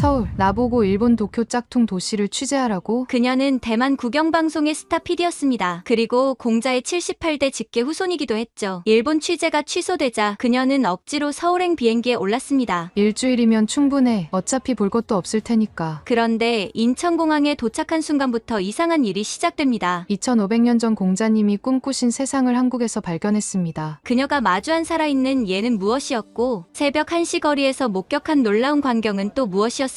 서울, 나보고 일본 도쿄 짝퉁 도시를 취재하라고? 그녀는 대만 국영방송의 스타 PD였습니다. 그리고 공자의 78대 직계 후손이기도 했죠. 일본 취재가 취소되자 그녀는 억지로 서울행 비행기에 올랐습니다. 일주일이면 충분해. 어차피 볼 것도 없을 테니까. 그런데 인천공항에 도착한 순간부터 이상한 일이 시작됩니다. 2500년 전 공자님이 꿈꾸신 세상을 한국에서 발견했습니다. 그녀가 마주한 살아있는 얘는 무엇이었고 새벽 1시 거리에서 목격한 놀라운 광경은 또 무엇이었을까요?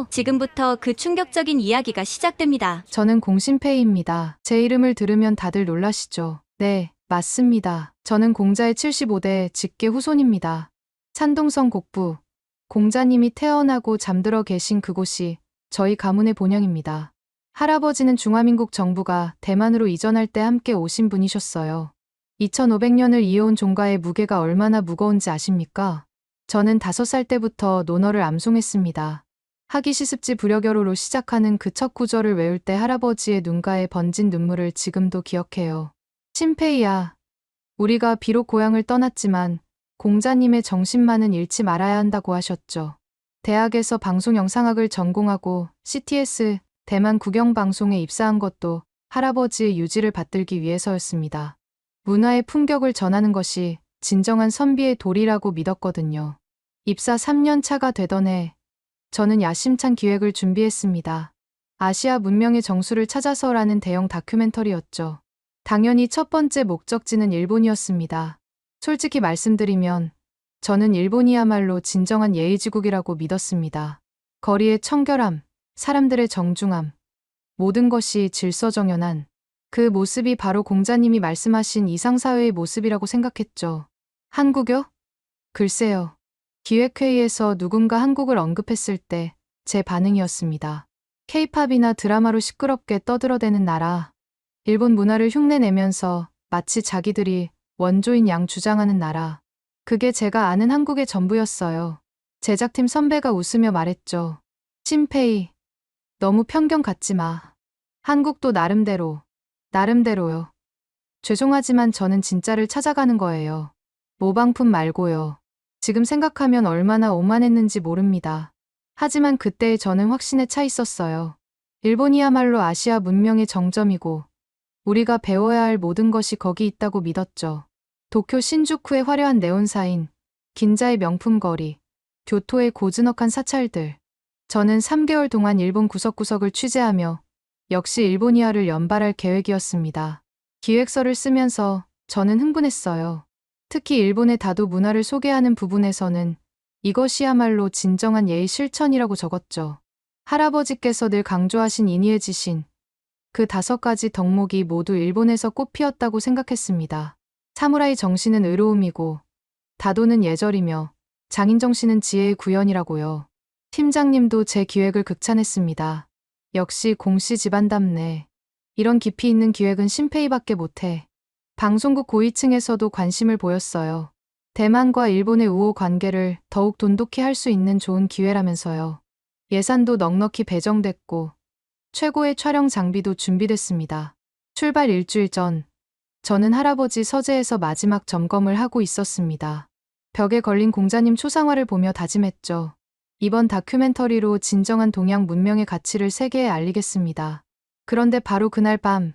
지금부터 그 충격적인 이야기가 시작됩니다. 저는 공신페이입니다. 제 이름을 들으면 다들 놀라시죠? 네, 맞습니다. 저는 공자의 75대 직계 후손입니다. 산동성 곡부, 공자님이 태어나고 잠들어 계신 그곳이 저희 가문의 본영입니다. 할아버지는 중화민국 정부가 대만으로 이전할 때 함께 오신 분이셨어요. 2500년을 이어온 종가의 무게가 얼마나 무거운지 아십니까? 저는 5살 때부터 논어를 암송했습니다. 하기시습지 불여결호로 시작하는 그 첫 구절을 외울 때 할아버지의 눈가에 번진 눈물을 지금도 기억해요. 심페이야, 우리가 비록 고향을 떠났지만 공자님의 정신만은 잃지 말아야 한다고 하셨죠. 대학에서 방송영상학을 전공하고 CTS 대만 국영방송에 입사한 것도 할아버지의 유지를 받들기 위해서였습니다. 문화의 품격을 전하는 것이 진정한 선비의 도리라고 믿었거든요. 입사 3년 차가 되던 해 저는 야심찬 기획을 준비했습니다. 아시아 문명의 정수를 찾아서라는 대형 다큐멘터리였죠. 당연히 첫 번째 목적지는 일본이었습니다. 솔직히 말씀드리면 저는 일본이야말로 진정한 예의지국이라고 믿었습니다. 거리의 청결함, 사람들의 정중함, 모든 것이 질서정연한 그 모습이 바로 공자님이 말씀하신 이상사회의 모습이라고 생각했죠. 한국요? 글쎄요. 기획회의에서 누군가 한국을 언급했을 때 제 반응이었습니다. K-팝이나 드라마로 시끄럽게 떠들어대는 나라, 일본 문화를 흉내내면서 마치 자기들이 원조인 양 주장하는 나라, 그게 제가 아는 한국의 전부였어요. 제작팀 선배가 웃으며 말했죠. 심페이, 너무 편견 갖지 마. 한국도 나름대로요. 죄송하지만 저는 진짜를 찾아가는 거예요. 모방품 말고요. 지금 생각하면 얼마나 오만했는지 모릅니다. 하지만 그때의 저는 확신에 차 있었어요. 일본이야말로 아시아 문명의 정점이고 우리가 배워야 할 모든 것이 거기 있다고 믿었죠. 도쿄 신주쿠의 화려한 네온사인, 긴자의 명품 거리, 교토의 고즈넉한 사찰들. 저는 3개월 동안 일본 구석구석을 취재하며 역시 일본이야를 연발할 계획이었습니다. 기획서를 쓰면서 저는 흥분했어요. 특히 일본의 다도 문화를 소개하는 부분에서는 이것이야말로 진정한 예의 실천이라고 적었죠. 할아버지께서 늘 강조하신 인의의 지신, 그 5가지 덕목이 모두 일본에서 꽃피었다고 생각했습니다. 사무라이 정신은 의로움이고, 다도는 예절이며, 장인 정신은 지혜의 구현이라고요. 팀장님도 제 기획을 극찬했습니다. 역시 공씨 집안답네. 이런 깊이 있는 기획은 심페이밖에 못해. 방송국 고위층에서도 관심을 보였어요. 대만과 일본의 우호 관계를 더욱 돈독히 할 수 있는 좋은 기회라면서요. 예산도 넉넉히 배정됐고 최고의 촬영 장비도 준비됐습니다. 출발 일주일 전, 저는 할아버지 서재에서 마지막 점검을 하고 있었습니다. 벽에 걸린 공자님 초상화를 보며 다짐했죠. 이번 다큐멘터리로 진정한 동양 문명의 가치를 세계에 알리겠습니다. 그런데 바로 그날 밤,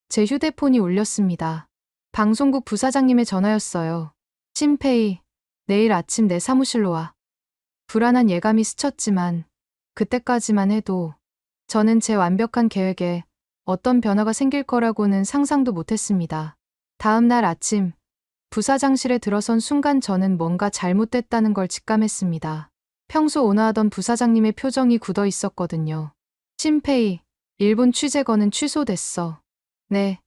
제 휴대폰이 울렸습니다. 방송국 부사장님의 전화였어요. 심페이, 내일 아침 내 사무실로 와. 불안한 예감이 스쳤지만 그때까지만 해도 저는 제 완벽한 계획에 어떤 변화가 생길 거라고는 상상도 못했습니다. 다음 날 아침 부사장실에 들어선 순간 저는 뭔가 잘못됐다는 걸 직감했습니다. 평소 온화하던 부사장님의 표정이 굳어 있었거든요. 심페이, 일본 취재건은 취소됐어. 네.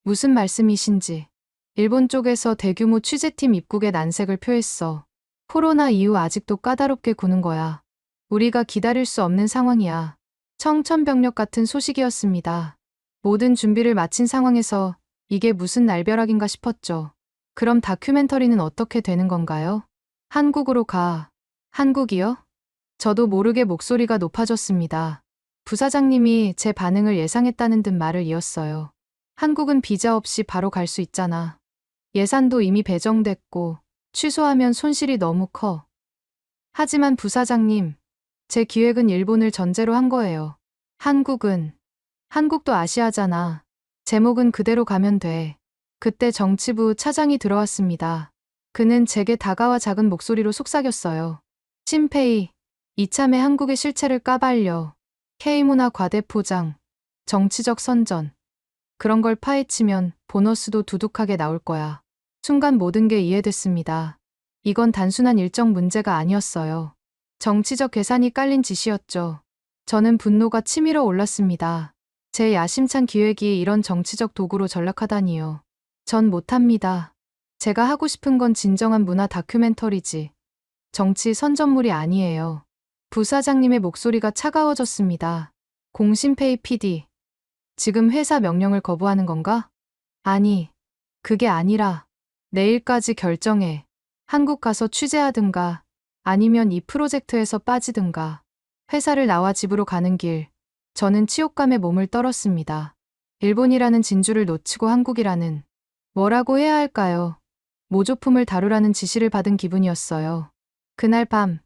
무슨 말씀이신지. 일본 쪽에서 대규모 취재팀 입국에 난색을 표했어. 코로나 이후 아직도 까다롭게 구는 거야. 우리가 기다릴 수 없는 상황이야. 청천벽력 같은 소식이었습니다. 모든 준비를 마친 상황에서 이게 무슨 날벼락인가 싶었죠. 그럼 다큐멘터리는 어떻게 되는 건가요? 한국으로 가. 한국이요? 저도 모르게 목소리가 높아졌습니다. 부사장님이 제 반응을 예상했다는 듯 말을 이었어요. 한국은 비자 없이 바로 갈 수 있잖아. 예산도 이미 배정됐고 취소하면 손실이 너무 커. 하지만 부사장님, 제 기획은 일본을 전제로 한 거예요. 한국도 아시아잖아. 제목은 그대로 가면 돼. 그때 정치부 차장이 들어왔습니다. 그는 제게 다가와 작은 목소리로 속삭였어요. 심페이, 이참에 한국의 실체를 까발려. K문화 과대포장, 정치적 선전. 그런 걸 파헤치면 보너스도 두둑하게 나올 거야. 순간 모든 게 이해됐습니다. 이건 단순한 일정 문제가 아니었어요. 정치적 계산이 깔린 짓이었죠. 저는 분노가 치밀어 올랐습니다. 제 야심찬 기획이 이런 정치적 도구로 전락하다니요. 전 못합니다. 제가 하고 싶은 건 진정한 문화 다큐멘터리지. 정치 선전물이 아니에요. 부사장님의 목소리가 차가워졌습니다. 공심페이 PD. 지금 회사 명령을 거부하는 건가? 아니, 그게 아니라 내일까지 결정해. 한국 가서 취재하든가 아니면 이 프로젝트에서 빠지든가. 회사를 나와 집으로 가는 길, 저는 치욕감에 몸을 떨었습니다. 일본이라는 진주를 놓치고 한국이라는 뭐라고 해야 할까요? 모조품을 다루라는 지시를 받은 기분이었어요. 그날 밤,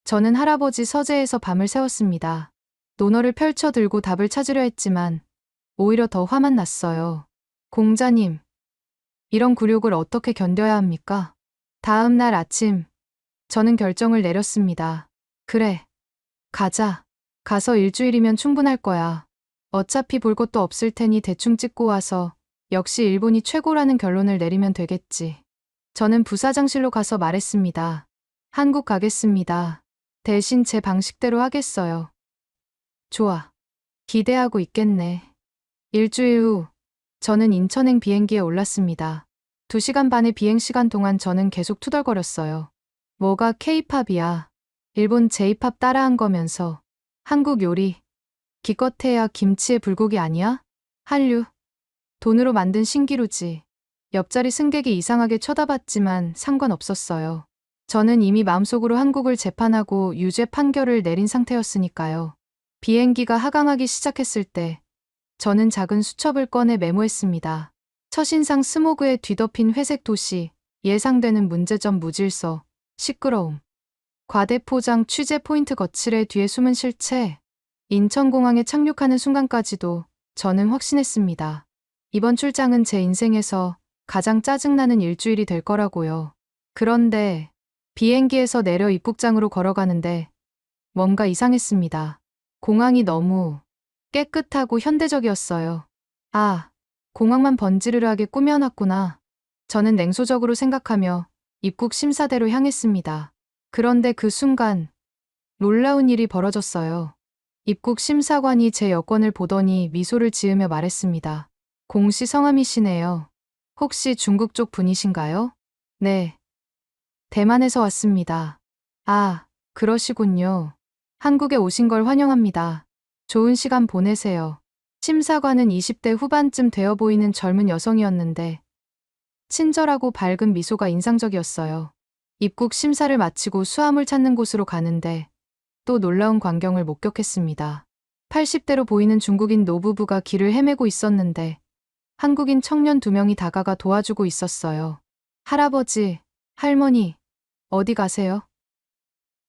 저는 할아버지 서재에서 밤을 새웠습니다. 논어를 펼쳐 들고 답을 찾으려 했지만 오히려 더 화만 났어요. 공자님, 이런 굴욕을 어떻게 견뎌야 합니까? 다음 날 아침, 저는 결정을 내렸습니다. 그래, 가자. 가서 일주일이면 충분할 거야. 어차피 볼 것도 없을 테니 대충 찍고 와서 역시 일본이 최고라는 결론을 내리면 되겠지. 저는 부사장실로 가서 말했습니다. 한국 가겠습니다. 대신 제 방식대로 하겠어요. 좋아. 기대하고 있겠네. 일주일 후, 저는 인천행 비행기에 올랐습니다. 2시간 반의 비행시간 동안 저는 계속 투덜거렸어요. 뭐가 K-팝이야. 일본 J-팝 따라한 거면서. 한국 요리. 기껏해야 김치에 불고기 아니야? 한류. 돈으로 만든 신기루지. 옆자리 승객이 이상하게 쳐다봤지만 상관없었어요. 저는 이미 마음속으로 한국을 재판하고 유죄 판결을 내린 상태였으니까요. 비행기가 하강하기 시작했을 때 저는 작은 수첩을 꺼내 메모했습니다. 첫인상 스모그에 뒤덮인 회색 도시, 예상되는 문제점 무질서, 시끄러움. 과대포장 취재 포인트 거칠의 뒤에 숨은 실체. 인천공항에 착륙하는 순간까지도 저는 확신했습니다. 이번 출장은 제 인생에서 가장 짜증나는 일주일이 될 거라고요. 그런데 비행기에서 내려 입국장으로 걸어가는데 뭔가 이상했습니다. 공항이 너무 깨끗하고 현대적이었어요. 아, 공항만 번지르르하게 꾸며놨구나. 저는 냉소적으로 생각하며 입국 심사대로 향했습니다. 그런데 그 순간 놀라운 일이 벌어졌어요. 입국 심사관이 제 여권을 보더니 미소를 지으며 말했습니다. 공씨 성함이시네요. 혹시 중국 쪽 분이신가요? 네. 대만에서 왔습니다. 아, 그러시군요. 한국에 오신 걸 환영합니다. 좋은 시간 보내세요. 심사관은 20대 후반쯤 되어 보이는 젊은 여성이었는데 친절하고 밝은 미소가 인상적이었어요. 입국 심사를 마치고 수화물 찾는 곳으로 가는데 또 놀라운 광경을 목격했습니다. 80대로 보이는 중국인 노부부가 길을 헤매고 있었는데 한국인 청년 2명이 다가가 도와주고 있었어요. 할아버지, 할머니, 어디 가세요?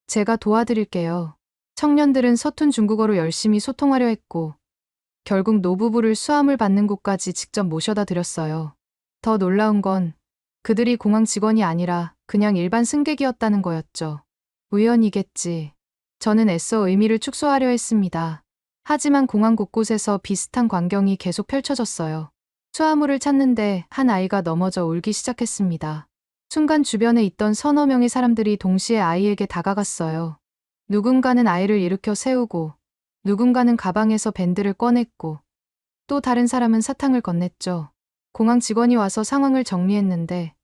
제가 도와드릴게요. 청년들은 서툰 중국어로 열심히 소통하려 했고 결국 노부부를 수화물 받는 곳까지 직접 모셔다 드렸어요. 더 놀라운 건 그들이 공항 직원이 아니라 그냥 일반 승객이었다는 거였죠. 우연이겠지. 저는 애써 의미를 축소하려 했습니다. 하지만 공항 곳곳에서 비슷한 광경이 계속 펼쳐졌어요. 수화물을 찾는데 한 아이가 넘어져 울기 시작했습니다. 순간 주변에 있던 서너 명의 사람들이 동시에 아이에게 다가갔어요. 누군가는 아이를 일으켜 세우고 누군가는 가방에서 밴드를 꺼냈고 또 다른 사람은 사탕을 건넸죠. 공항 직원이 와서 상황을 정리했는데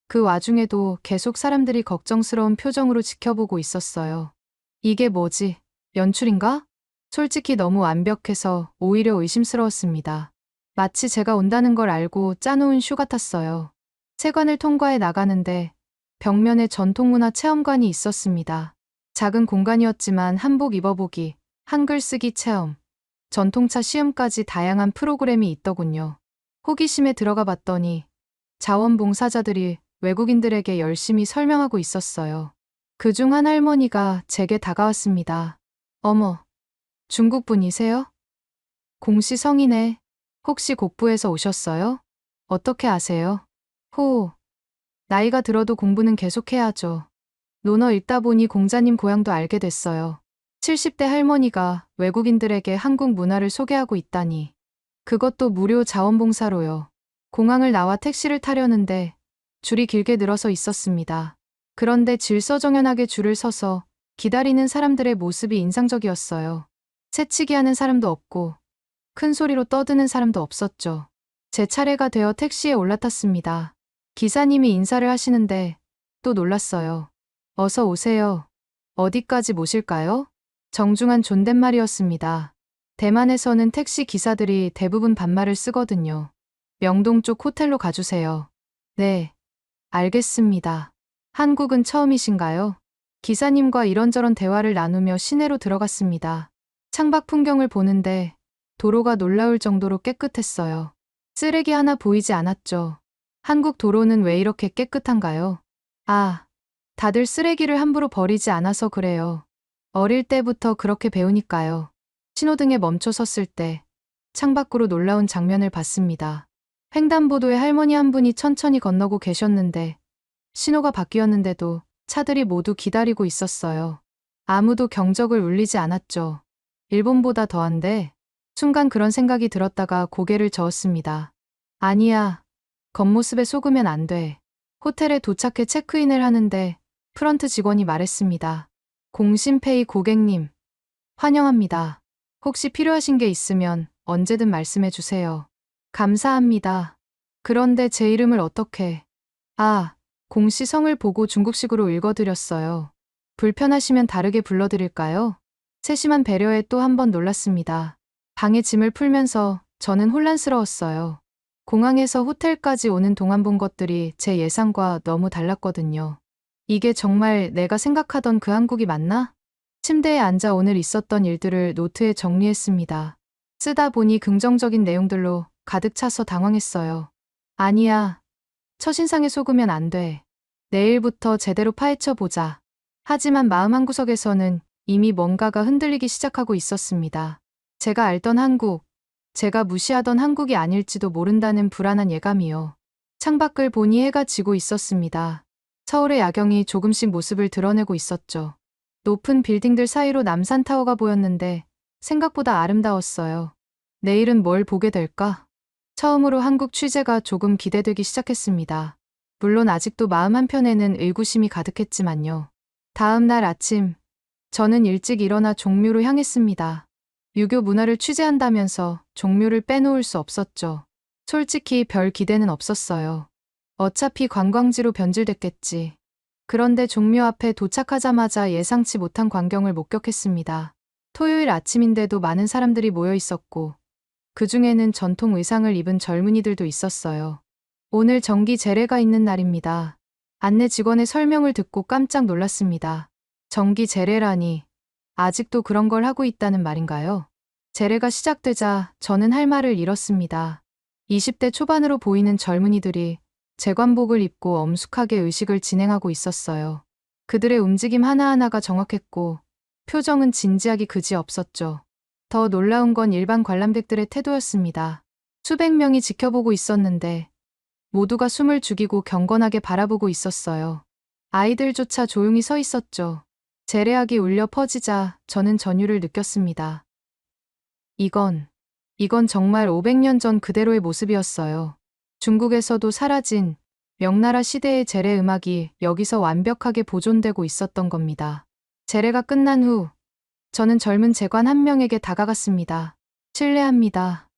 그 와중에도 계속 사람들이 걱정스러운 표정으로 지켜보고 있었어요. 이게 뭐지? 연출인가? 솔직히 너무 완벽해서 오히려 의심스러웠습니다. 마치 제가 온다는 걸 알고 짜놓은 쇼 같았어요. 세관을 통과해 나가는데 벽면에 전통문화 체험관이 있었습니다. 작은 공간이었지만 한복 입어보기, 한글 쓰기 체험, 전통차 시음까지 다양한 프로그램이 있더군요. 호기심에 들어가 봤더니 자원봉사자들이 외국인들에게 열심히 설명하고 있었어요. 그중 한 할머니가 제게 다가왔습니다. 어머, 중국 분이세요? 공씨 성이네. 혹시 곡부에서 오셨어요? 어떻게 아세요? 호, 나이가 들어도 공부는 계속해야죠. 논어 읽다 보니 공자님 고향도 알게 됐어요. 70대 할머니가 외국인들에게 한국 문화를 소개하고 있다니. 그것도 무료 자원봉사로요. 공항을 나와 택시를 타려는데 줄이 길게 늘어서 있었습니다. 그런데 질서정연하게 줄을 서서 기다리는 사람들의 모습이 인상적이었어요. 새치기 하는 사람도 없고 큰 소리로 떠드는 사람도 없었죠. 제 차례가 되어 택시에 올라탔습니다. 기사님이 인사를 하시는데 또 놀랐어요. 어서 오세요. 어디까지 모실까요? 정중한 존댓말이었습니다. 대만에서는 택시 기사들이 대부분 반말을 쓰거든요. 명동 쪽 호텔로 가주세요. 네, 알겠습니다. 한국은 처음이신가요? 기사님과 이런저런 대화를 나누며 시내로 들어갔습니다. 창밖 풍경을 보는데 도로가 놀라울 정도로 깨끗했어요. 쓰레기 하나 보이지 않았죠. 한국 도로는 왜 이렇게 깨끗한가요? 아, 다들 쓰레기를 함부로 버리지 않아서 그래요. 어릴 때부터 그렇게 배우니까요. 신호등에 멈춰 섰을 때 창밖으로 놀라운 장면을 봤습니다. 횡단보도에 할머니 한 분이 천천히 건너고 계셨는데 신호가 바뀌었는데도 차들이 모두 기다리고 있었어요. 아무도 경적을 울리지 않았죠. 일본보다 더한데 순간 그런 생각이 들었다가 고개를 저었습니다. 아니야. 겉모습에 속으면 안 돼. 호텔에 도착해 체크인을 하는데 프런트 직원이 말했습니다. 공심페이 고객님, 환영합니다. 혹시 필요하신 게 있으면 언제든 말씀해 주세요. 감사합니다. 그런데 제 이름을 어떻게... 아, 공씨 성을 보고 중국식으로 읽어드렸어요. 불편하시면 다르게 불러드릴까요? 세심한 배려에 또 한 번 놀랐습니다. 방에 짐을 풀면서 저는 혼란스러웠어요. 공항에서 호텔까지 오는 동안 본 것들이 제 예상과 너무 달랐거든요. 이게 정말 내가 생각하던 그 한국이 맞나? 침대에 앉아 오늘 있었던 일들을 노트에 정리했습니다. 쓰다 보니 긍정적인 내용들로 가득 차서 당황했어요. 아니야. 첫인상에 속으면 안 돼. 내일부터 제대로 파헤쳐 보자. 하지만 마음 한구석에서는 이미 뭔가가 흔들리기 시작하고 있었습니다. 제가 알던 한국, 제가 무시하던 한국이 아닐지도 모른다는 불안한 예감이요. 창밖을 보니 해가 지고 있었습니다. 서울의 야경이 조금씩 모습을 드러내고 있었죠. 높은 빌딩들 사이로 남산타워가 보였는데 생각보다 아름다웠어요. 내일은 뭘 보게 될까? 처음으로 한국 취재가 조금 기대되기 시작했습니다. 물론 아직도 마음 한편에는 의구심이 가득했지만요. 다음 날 아침, 저는 일찍 일어나 종묘로 향했습니다. 유교 문화를 취재한다면서 종묘를 빼놓을 수 없었죠. 솔직히 별 기대는 없었어요. 어차피 관광지로 변질됐겠지. 그런데 종묘 앞에 도착하자마자 예상치 못한 광경을 목격했습니다. 토요일 아침인데도 많은 사람들이 모여 있었고, 그 중에는 전통 의상을 입은 젊은이들도 있었어요. 오늘 정기 제례가 있는 날입니다. 안내 직원의 설명을 듣고 깜짝 놀랐습니다. 정기 제례라니, 아직도 그런 걸 하고 있다는 말인가요? 제례가 시작되자 저는 할 말을 잃었습니다. 20대 초반으로 보이는 젊은이들이 재관복을 입고 엄숙하게 의식을 진행하고 있었어요. 그들의 움직임 하나하나가 정확했고 표정은 진지하기 그지없었죠. 더 놀라운 건 일반 관람객들의 태도였습니다. 수백 명이 지켜보고 있었는데 모두가 숨을 죽이고 경건하게 바라보고 있었어요. 아이들조차 조용히 서 있었죠. 제례악이 울려 퍼지자 저는 전율을 느꼈습니다. 이건 정말 500년 전 그대로의 모습이었어요. 중국에서도 사라진 명나라 시대의 제례 음악이 여기서 완벽하게 보존되고 있었던 겁니다. 제례가 끝난 후 저는 젊은 재관 한 명에게 다가갔습니다. 실례합니다.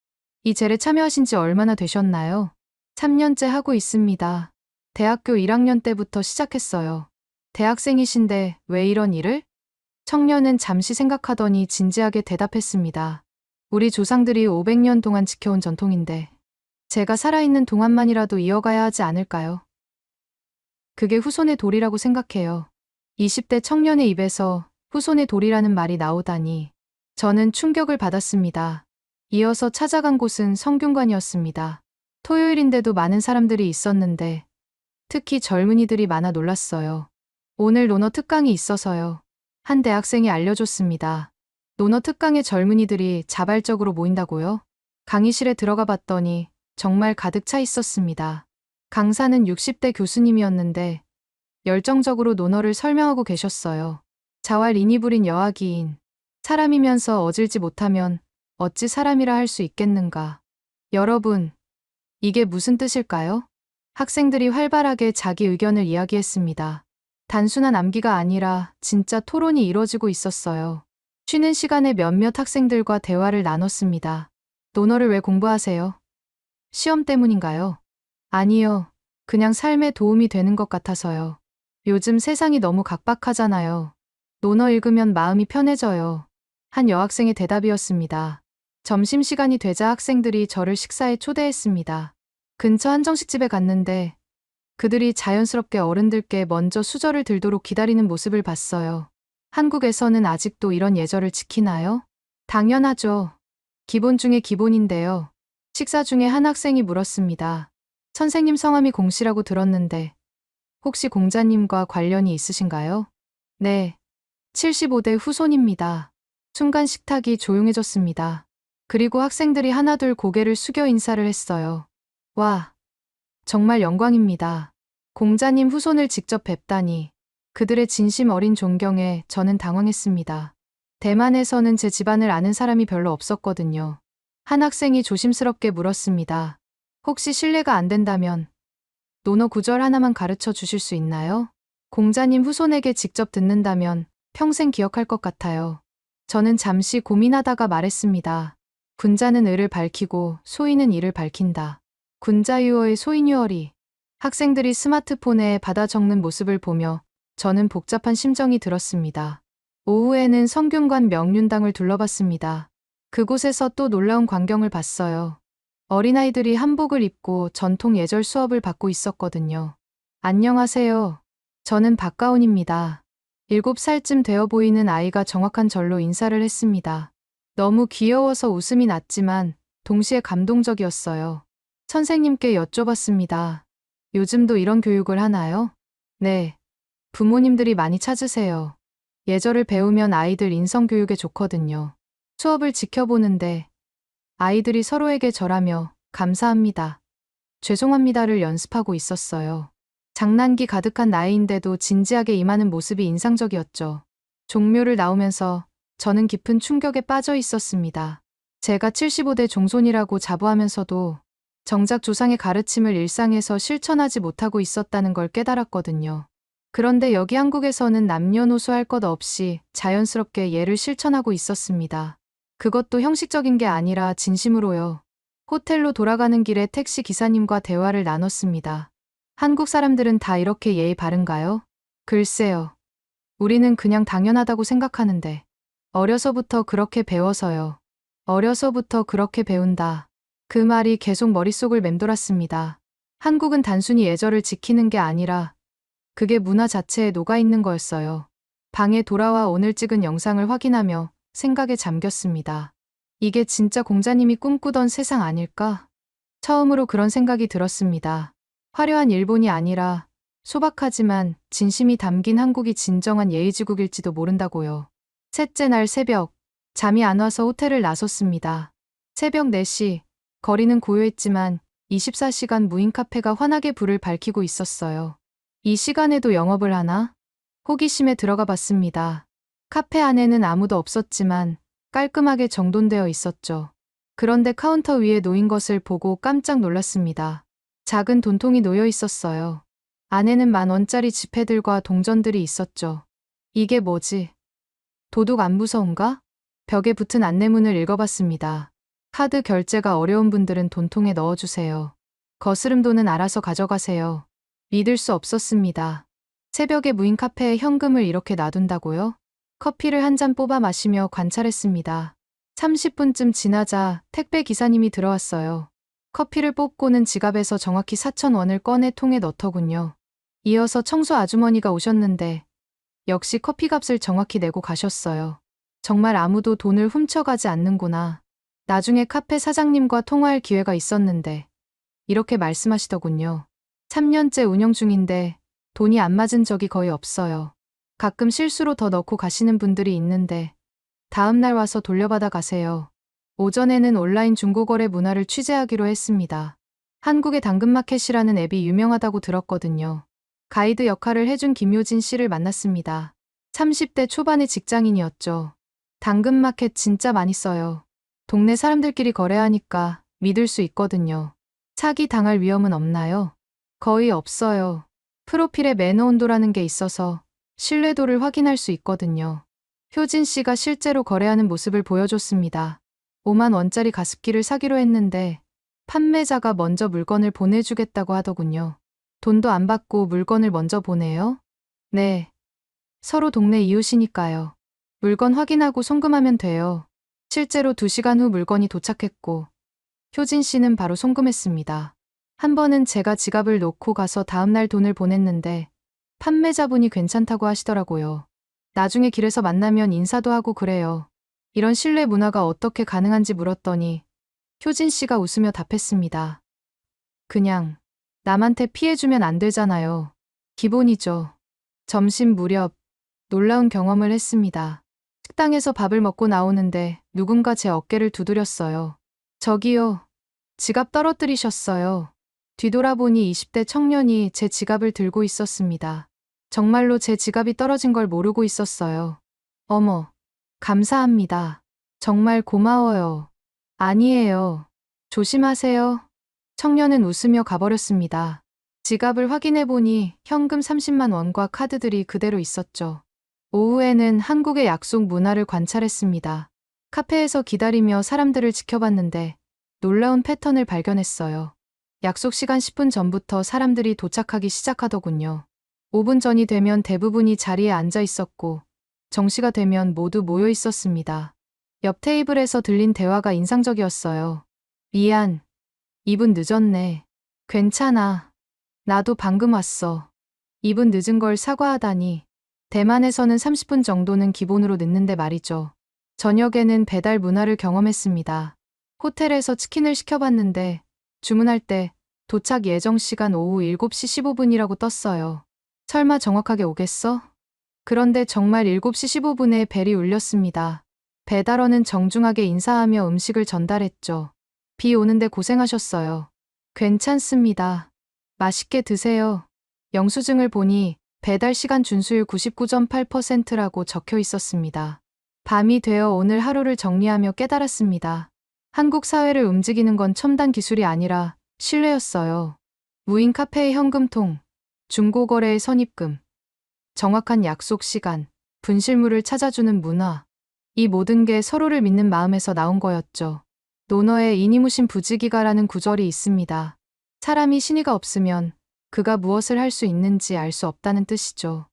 이 제례 참여하신 지 얼마나 되셨나요? 3년째 하고 있습니다. 대학교 1학년 때부터 시작했어요. 대학생이신데 왜 이런 일을? 청년은 잠시 생각하더니 진지하게 대답했습니다. 우리 조상들이 500년 동안 지켜온 전통인데 제가 살아있는 동안만이라도 이어가야 하지 않을까요? 그게 후손의 도리라고 생각해요. 20대 청년의 입에서 후손의 도리라는 말이 나오다니 저는 충격을 받았습니다. 이어서 찾아간 곳은 성균관이었습니다. 토요일인데도 많은 사람들이 있었는데 특히 젊은이들이 많아 놀랐어요. 오늘 논어 특강이 있어서요. 한 대학생이 알려줬습니다. 논어 특강에 젊은이들이 자발적으로 모인다고요? 강의실에 들어가 봤더니 정말 가득 차 있었습니다. 강사는 60대 교수님이었는데 열정적으로 논어를 설명하고 계셨어요. 자활 인이 부린 여하기인. 사람이면서 어질지 못하면 어찌 사람이라 할 수 있겠는가. 여러분, 이게 무슨 뜻일까요? 학생들이 활발하게 자기 의견을 이야기했습니다. 단순한 암기가 아니라 진짜 토론이 이뤄지고 있었어요. 쉬는 시간에 몇몇 학생들과 대화를 나눴습니다. 논어를 왜 공부하세요? 시험 때문인가요? 아니요. 그냥 삶에 도움이 되는 것 같아서요. 요즘 세상이 너무 각박하잖아요. 논어 읽으면 마음이 편해져요. 한 여학생의 대답이었습니다. 점심시간이 되자 학생들이 저를 식사에 초대했습니다. 근처 한정식집에 갔는데 그들이 자연스럽게 어른들께 먼저 수저를 들도록 기다리는 모습을 봤어요. 한국에서는 아직도 이런 예절을 지키나요? 당연하죠. 기본 중에 기본인데요. 식사 중에 한 학생이 물었습니다. 선생님 성함이 공씨라고 들었는데 혹시 공자님과 관련이 있으신가요? 네. 75대 후손입니다. 순간 식탁이 조용해졌습니다. 그리고 학생들이 하나둘 고개를 숙여 인사를 했어요. 와, 정말 영광입니다. 공자님 후손을 직접 뵙다니. 그들의 진심 어린 존경에 저는 당황했습니다. 대만에서는 제 집안을 아는 사람이 별로 없었거든요. 한 학생이 조심스럽게 물었습니다. 혹시 실례가 안 된다면 논어 구절 하나만 가르쳐 주실 수 있나요? 공자님 후손에게 직접 듣는다면 평생 기억할 것 같아요. 저는 잠시 고민하다가 말했습니다. 군자는 을을 밝히고 소인은 이를 밝힌다. 군자유어의 소인유어리. 학생들이 스마트폰에 받아 적는 모습을 보며 저는 복잡한 심정이 들었습니다. 오후에는 성균관 명륜당을 둘러봤습니다. 그곳에서 또 놀라운 광경을 봤어요. 어린아이들이 한복을 입고 전통 예절 수업을 받고 있었거든요. 안녕하세요. 저는 박가온입니다. 7살쯤 되어 보이는 아이가 정확한 절로 인사를 했습니다. 너무 귀여워서 웃음이 났지만 동시에 감동적이었어요. 선생님께 여쭤봤습니다. 요즘도 이런 교육을 하나요? 네. 부모님들이 많이 찾으세요. 예절을 배우면 아이들 인성교육에 좋거든요. 수업을 지켜보는데 아이들이 서로에게 절하며 감사합니다. 죄송합니다를 연습하고 있었어요. 장난기 가득한 나이인데도 진지하게 임하는 모습이 인상적이었죠. 종묘를 나오면서 저는 깊은 충격에 빠져 있었습니다. 제가 75대 종손이라고 자부하면서도 정작 조상의 가르침을 일상에서 실천하지 못하고 있었다는 걸 깨달았거든요. 그런데 여기 한국에서는 남녀노소 할 것 없이 자연스럽게 예를 실천하고 있었습니다. 그것도 형식적인 게 아니라 진심으로요. 호텔로 돌아가는 길에 택시 기사님과 대화를 나눴습니다. 한국 사람들은 다 이렇게 예의 바른가요? 글쎄요. 우리는 그냥 당연하다고 생각하는데. 어려서부터 그렇게 배워서요. 어려서부터 그렇게 배운다. 그 말이 계속 머릿속을 맴돌았습니다. 한국은 단순히 예절을 지키는 게 아니라 그게 문화 자체에 녹아있는 거였어요. 방에 돌아와 오늘 찍은 영상을 확인하며 생각에 잠겼습니다. 이게 진짜 공자님이 꿈꾸던 세상 아닐까? 처음으로 그런 생각이 들었습니다. 화려한 일본이 아니라 소박하지만 진심이 담긴 한국이 진정한 예의지국일지도 모른다고요. 셋째 날 새벽, 잠이 안 와서 호텔을 나섰습니다. 새벽 4시, 거리는 고요했지만 24시간 무인 카페가 환하게 불을 밝히고 있었어요. 이 시간에도 영업을 하나? 호기심에 들어가 봤습니다. 카페 안에는 아무도 없었지만 깔끔하게 정돈되어 있었죠. 그런데 카운터 위에 놓인 것을 보고 깜짝 놀랐습니다. 작은 돈통이 놓여 있었어요. 안에는 10,000원짜리 지폐들과 동전들이 있었죠. 이게 뭐지? 도둑 안 무서운가? 벽에 붙은 안내문을 읽어봤습니다. 카드 결제가 어려운 분들은 돈통에 넣어주세요. 거스름돈은 알아서 가져가세요. 믿을 수 없었습니다. 새벽에 무인 카페에 현금을 이렇게 놔둔다고요? 커피를 한 잔 뽑아 마시며 관찰했습니다. 30분쯤 지나자 택배 기사님이 들어왔어요. 커피를 뽑고는 지갑에서 정확히 4,000원을 꺼내 통에 넣더군요. 이어서 청소 아주머니가 오셨는데 역시 커피값을 정확히 내고 가셨어요. 정말 아무도 돈을 훔쳐가지 않는구나. 나중에 카페 사장님과 통화할 기회가 있었는데 이렇게 말씀하시더군요. 3년째 운영 중인데 돈이 안 맞은 적이 거의 없어요. 가끔 실수로 더 넣고 가시는 분들이 있는데 다음 날 와서 돌려받아 가세요. 오전에는 온라인 중고거래 문화를 취재하기로 했습니다. 한국의 당근마켓이라는 앱이 유명하다고 들었거든요. 가이드 역할을 해준 김효진 씨를 만났습니다. 30대 초반의 직장인이었죠. 당근마켓 진짜 많이 써요. 동네 사람들끼리 거래하니까 믿을 수 있거든요. 사기 당할 위험은 없나요? 거의 없어요. 프로필에 매너 온도라는 게 있어서 신뢰도를 확인할 수 있거든요. 효진 씨가 실제로 거래하는 모습을 보여줬습니다. 5만 원짜리 가습기를 사기로 했는데 판매자가 먼저 물건을 보내주겠다고 하더군요. 돈도 안 받고 물건을 먼저 보내요? 네. 서로 동네 이웃이니까요. 물건 확인하고 송금하면 돼요. 실제로 2시간 후 물건이 도착했고 효진 씨는 바로 송금했습니다. 한 번은 제가 지갑을 놓고 가서 다음날 돈을 보냈는데 판매자분이 괜찮다고 하시더라고요. 나중에 길에서 만나면 인사도 하고 그래요. 이런 신뢰 문화가 어떻게 가능한지 물었더니 효진 씨가 웃으며 답했습니다. 그냥 남한테 피해주면 안 되잖아요. 기본이죠. 점심 무렵 놀라운 경험을 했습니다. 식당에서 밥을 먹고 나오는데 누군가 제 어깨를 두드렸어요. 저기요. 지갑 떨어뜨리셨어요. 뒤돌아보니 20대 청년이 제 지갑을 들고 있었습니다. 정말로 제 지갑이 떨어진 걸 모르고 있었어요. 어머, 감사합니다. 정말 고마워요. 아니에요. 조심하세요. 청년은 웃으며 가버렸습니다. 지갑을 확인해보니 현금 30만 원과 카드들이 그대로 있었죠. 오후에는 한국의 약속 문화를 관찰했습니다. 카페에서 기다리며 사람들을 지켜봤는데 놀라운 패턴을 발견했어요. 약속 시간 10분 전부터 사람들이 도착하기 시작하더군요. 5분 전이 되면 대부분이 자리에 앉아 있었고 정시가 되면 모두 모여 있었습니다. 옆 테이블에서 들린 대화가 인상적이었어요. 미안. 2분 늦었네. 괜찮아. 나도 방금 왔어. 2분 늦은 걸 사과하다니. 대만에서는 30분 정도는 기본으로 늦는데 말이죠. 저녁에는 배달 문화를 경험했습니다. 호텔에서 치킨을 시켜봤는데 주문할 때 도착 예정 시간 오후 7시 15분이라고 떴어요. 설마 정확하게 오겠어? 그런데 정말 7시 15분에 벨이 울렸습니다. 배달원은 정중하게 인사하며 음식을 전달했죠. 비 오는데 고생하셨어요. 괜찮습니다. 맛있게 드세요. 영수증을 보니 배달 시간 준수율 99.8%라고 적혀 있었습니다. 밤이 되어 오늘 하루를 정리하며 깨달았습니다. 한국 사회를 움직이는 건 첨단 기술이 아니라 신뢰였어요. 무인 카페의 현금통, 중고거래의 선입금, 정확한 약속 시간, 분실물을 찾아주는 문화. 이 모든 게 서로를 믿는 마음에서 나온 거였죠. 논어에 이니무신 부지기가라는 구절이 있습니다. 사람이 신의가 없으면 그가 무엇을 할 수 있는지 알 수 없다는 뜻이죠.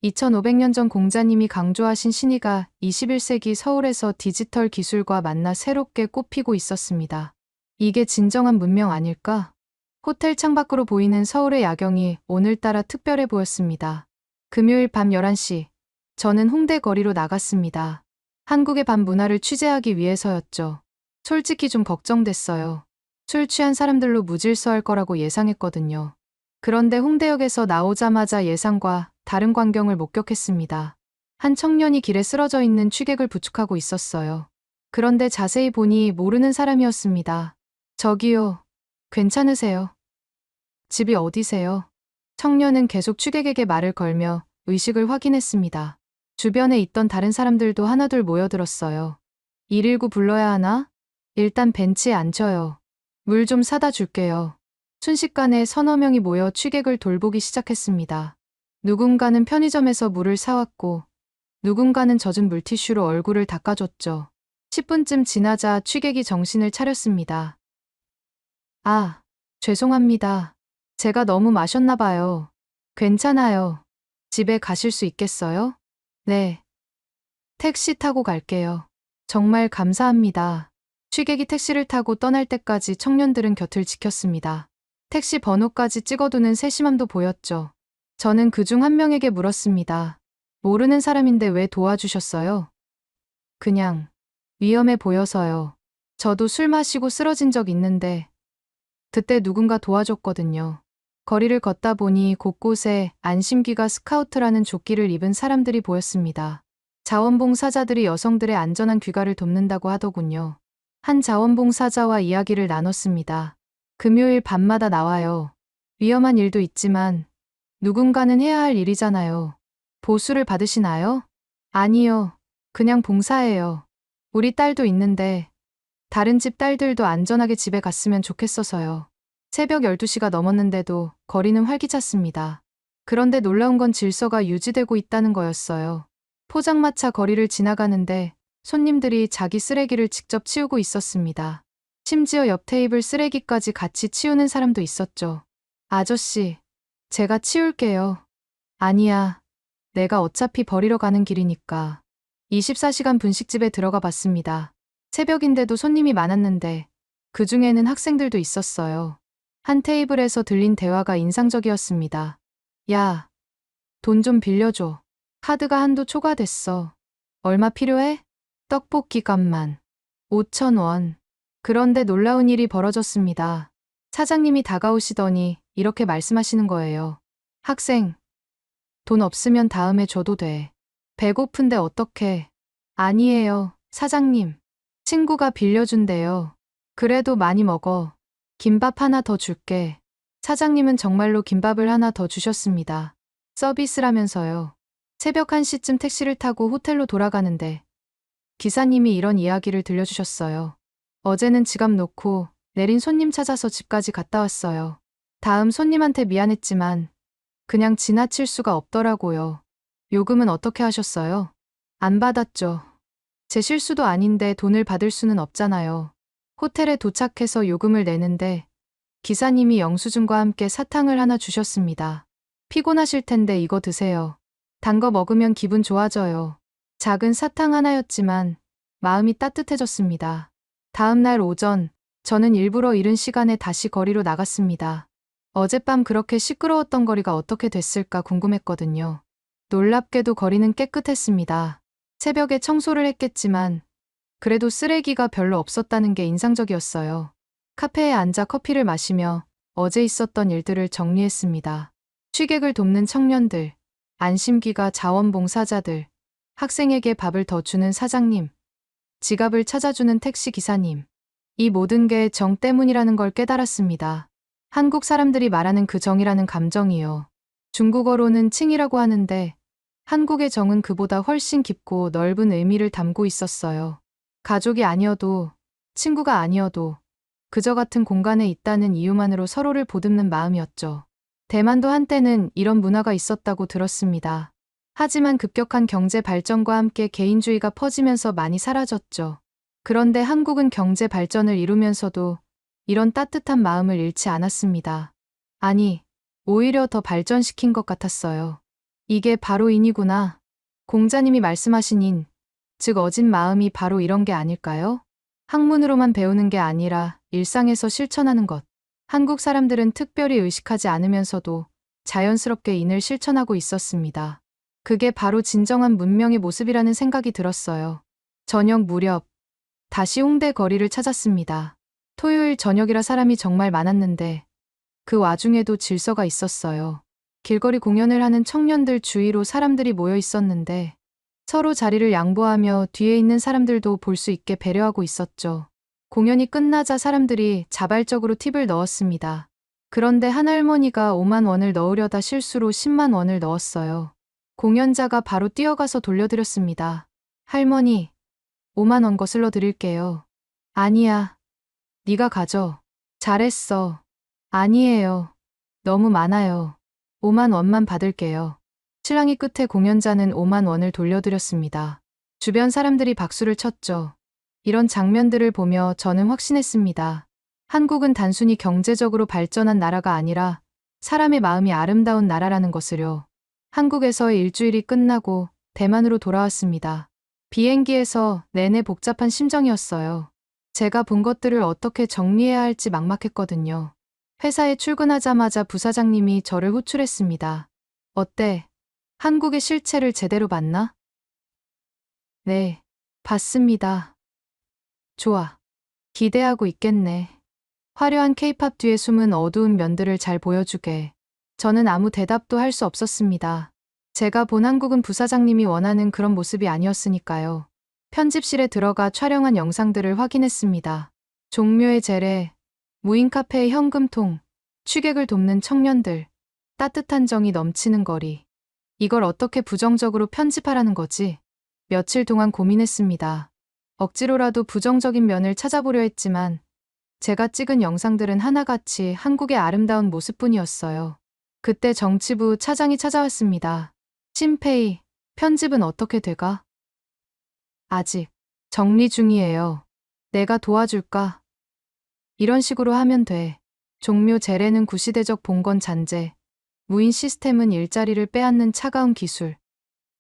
2500년 전 공자님이 강조하신 신의가 21세기 서울에서 디지털 기술과 만나 새롭게 꽃피고 있었습니다. 이게 진정한 문명 아닐까? 호텔 창밖으로 보이는 서울의 야경이 오늘따라 특별해 보였습니다. 금요일 밤 11시, 저는 홍대 거리로 나갔습니다. 한국의 밤 문화를 취재하기 위해서였죠. 솔직히 좀 걱정됐어요. 술 취한 사람들로 무질서할 거라고 예상했거든요. 그런데 홍대역에서 나오자마자 예상과 다른 광경을 목격했습니다. 한 청년이 길에 쓰러져 있는 취객을 부축하고 있었어요. 그런데 자세히 보니 모르는 사람이었습니다. 저기요, 괜찮으세요? 집이 어디세요? 청년은 계속 취객에게 말을 걸며 의식을 확인했습니다. 주변에 있던 다른 사람들도 하나둘 모여들었어요. 119 불러야 하나? 일단 벤치에 앉혀요. 물 좀 사다 줄게요. 순식간에 서너 명이 모여 취객을 돌보기 시작했습니다. 누군가는 편의점에서 물을 사왔고 누군가는 젖은 물티슈로 얼굴을 닦아줬죠. 10분쯤 지나자 취객이 정신을 차렸습니다. 아, 죄송합니다. 제가 너무 마셨나 봐요. 괜찮아요. 집에 가실 수 있겠어요? 네. 택시 타고 갈게요. 정말 감사합니다. 취객이 택시를 타고 떠날 때까지 청년들은 곁을 지켰습니다. 택시 번호까지 찍어두는 세심함도 보였죠. 저는 그중 한 명에게 물었습니다. 모르는 사람인데 왜 도와주셨어요? 그냥 위험해 보여서요. 저도 술 마시고 쓰러진 적 있는데 그때 누군가 도와줬거든요. 거리를 걷다 보니 곳곳에 안심기가 스카우트라는 조끼를 입은 사람들이 보였습니다. 자원봉사자들이 여성들의 안전한 귀가를 돕는다고 하더군요. 한 자원봉사자와 이야기를 나눴습니다. 금요일 밤마다 나와요. 위험한 일도 있지만 누군가는 해야 할 일이잖아요. 보수를 받으시나요? 아니요. 그냥 봉사해요. 우리 딸도 있는데 다른 집 딸들도 안전하게 집에 갔으면 좋겠어서요. 새벽 12시가 넘었는데도 거리는 활기찼습니다. 그런데 놀라운 건 질서가 유지되고 있다는 거였어요. 포장마차 거리를 지나가는데 손님들이 자기 쓰레기를 직접 치우고 있었습니다. 심지어 옆 테이블 쓰레기까지 같이 치우는 사람도 있었죠. 아저씨, 제가 치울게요. 아니야, 내가 어차피 버리러 가는 길이니까. 24시간 분식집에 들어가 봤습니다. 새벽인데도 손님이 많았는데 그 중에는 학생들도 있었어요. 한 테이블에서 들린 대화가 인상적이었습니다. 야, 돈 좀 빌려줘. 카드가 한도 초과됐어. 얼마 필요해? 떡볶이 값만. 5,000원. 그런데 놀라운 일이 벌어졌습니다. 사장님이 다가오시더니 이렇게 말씀하시는 거예요. 학생, 돈 없으면 다음에 줘도 돼. 배고픈데 어떡해. 아니에요, 사장님. 친구가 빌려준대요. 그래도 많이 먹어. 김밥 하나 더 줄게. 사장님은 정말로 김밥을 하나 더 주셨습니다. 서비스라면서요. 새벽 1시쯤 택시를 타고 호텔로 돌아가는데 기사님이 이런 이야기를 들려주셨어요. 어제는 지갑 놓고 내린 손님 찾아서 집까지 갔다 왔어요. 다음 손님한테 미안했지만 그냥 지나칠 수가 없더라고요. 요금은 어떻게 하셨어요? 안 받았죠. 제 실수도 아닌데 돈을 받을 수는 없잖아요. 호텔에 도착해서 요금을 내는데 기사님이 영수증과 함께 사탕을 하나 주셨습니다. 피곤하실 텐데 이거 드세요. 단 거 먹으면 기분 좋아져요. 작은 사탕 하나였지만 마음이 따뜻해졌습니다. 다음 날 오전, 저는 일부러 이른 시간에 다시 거리로 나갔습니다. 어젯밤 그렇게 시끄러웠던 거리가 어떻게 됐을까 궁금했거든요. 놀랍게도 거리는 깨끗했습니다. 새벽에 청소를 했겠지만 그래도 쓰레기가 별로 없었다는 게 인상적이었어요. 카페에 앉아 커피를 마시며 어제 있었던 일들을 정리했습니다. 취객을 돕는 청년들, 안심기가 자원봉사자들, 학생에게 밥을 더 주는 사장님, 지갑을 찾아주는 택시 기사님. 이 모든 게 정 때문이라는 걸 깨달았습니다. 한국 사람들이 말하는 그 정이라는 감정이요. 중국어로는 칭이라고 하는데 한국의 정은 그보다 훨씬 깊고 넓은 의미를 담고 있었어요. 가족이 아니어도, 친구가 아니어도 그저 같은 공간에 있다는 이유만으로 서로를 보듬는 마음이었죠. 대만도 한때는 이런 문화가 있었다고 들었습니다. 하지만 급격한 경제 발전과 함께 개인주의가 퍼지면서 많이 사라졌죠. 그런데 한국은 경제 발전을 이루면서도 이런 따뜻한 마음을 잃지 않았습니다. 아니, 오히려 더 발전시킨 것 같았어요. 이게 바로 인이구나. 공자님이 말씀하신 인, 즉 어진 마음이 바로 이런 게 아닐까요? 학문으로만 배우는 게 아니라 일상에서 실천하는 것. 한국 사람들은 특별히 의식하지 않으면서도 자연스럽게 인을 실천하고 있었습니다. 그게 바로 진정한 문명의 모습이라는 생각이 들었어요. 저녁 무렵, 다시 홍대 거리를 찾았습니다. 토요일 저녁이라 사람이 정말 많았는데 그 와중에도 질서가 있었어요. 길거리 공연을 하는 청년들 주위로 사람들이 모여 있었는데 서로 자리를 양보하며 뒤에 있는 사람들도 볼 수 있게 배려하고 있었죠. 공연이 끝나자 사람들이 자발적으로 팁을 넣었습니다. 그런데 한 할머니가 5만 원을 넣으려다 실수로 10만 원을 넣었어요. 공연자가 바로 뛰어가서 돌려드렸습니다. 할머니, 5만 원 거슬러 드릴게요. 아니야. 네가 가져. 잘했어. 아니에요. 너무 많아요. 5만 원만 받을게요. 실랑이 끝에 공연자는 5만 원을 돌려드렸습니다. 주변 사람들이 박수를 쳤죠. 이런 장면들을 보며 저는 확신했습니다. 한국은 단순히 경제적으로 발전한 나라가 아니라 사람의 마음이 아름다운 나라라는 것을요. 한국에서의 일주일이 끝나고 대만으로 돌아왔습니다. 비행기에서 내내 복잡한 심정이었어요. 제가 본 것들을 어떻게 정리해야 할지 막막했거든요. 회사에 출근하자마자 부사장님이 저를 호출했습니다. 어때? 한국의 실체를 제대로 봤나? 네, 봤습니다. 좋아. 기대하고 있겠네. 화려한 케이팝 뒤에 숨은 어두운 면들을 잘 보여주게. 저는 아무 대답도 할 수 없었습니다. 제가 본 한국은 부사장님이 원하는 그런 모습이 아니었으니까요. 편집실에 들어가 촬영한 영상들을 확인했습니다. 종묘의 재래, 무인 카페의 현금통, 취객을 돕는 청년들, 따뜻한 정이 넘치는 거리. 이걸 어떻게 부정적으로 편집하라는 거지? 며칠 동안 고민했습니다. 억지로라도 부정적인 면을 찾아보려 했지만 제가 찍은 영상들은 하나같이 한국의 아름다운 모습뿐이었어요. 그때 정치부 차장이 찾아왔습니다. 심페이, 편집은 어떻게 돼가? 아직 정리 중이에요. 내가 도와줄까? 이런 식으로 하면 돼. 종묘 재래는 구시대적 봉건 잔재, 무인 시스템은 일자리를 빼앗는 차가운 기술,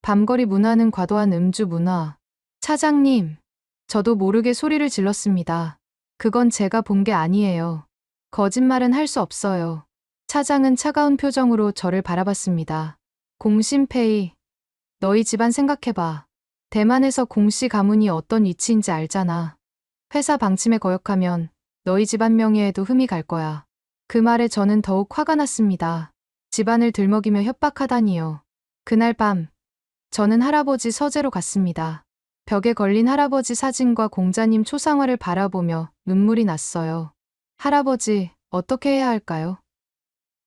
밤거리 문화는 과도한 음주 문화. 차장님, 저도 모르게 소리를 질렀습니다. 그건 제가 본 게 아니에요. 거짓말은 할 수 없어요. 차장은 차가운 표정으로 저를 바라봤습니다. 공심페이, 너희 집안 생각해봐. 대만에서 공씨 가문이 어떤 위치인지 알잖아. 회사 방침에 거역하면 너희 집안 명예에도 흠이 갈 거야. 그 말에 저는 더욱 화가 났습니다. 집안을 들먹이며 협박하다니요. 그날 밤, 저는 할아버지 서재로 갔습니다. 벽에 걸린 할아버지 사진과 공자님 초상화를 바라보며 눈물이 났어요. 할아버지, 어떻게 해야 할까요?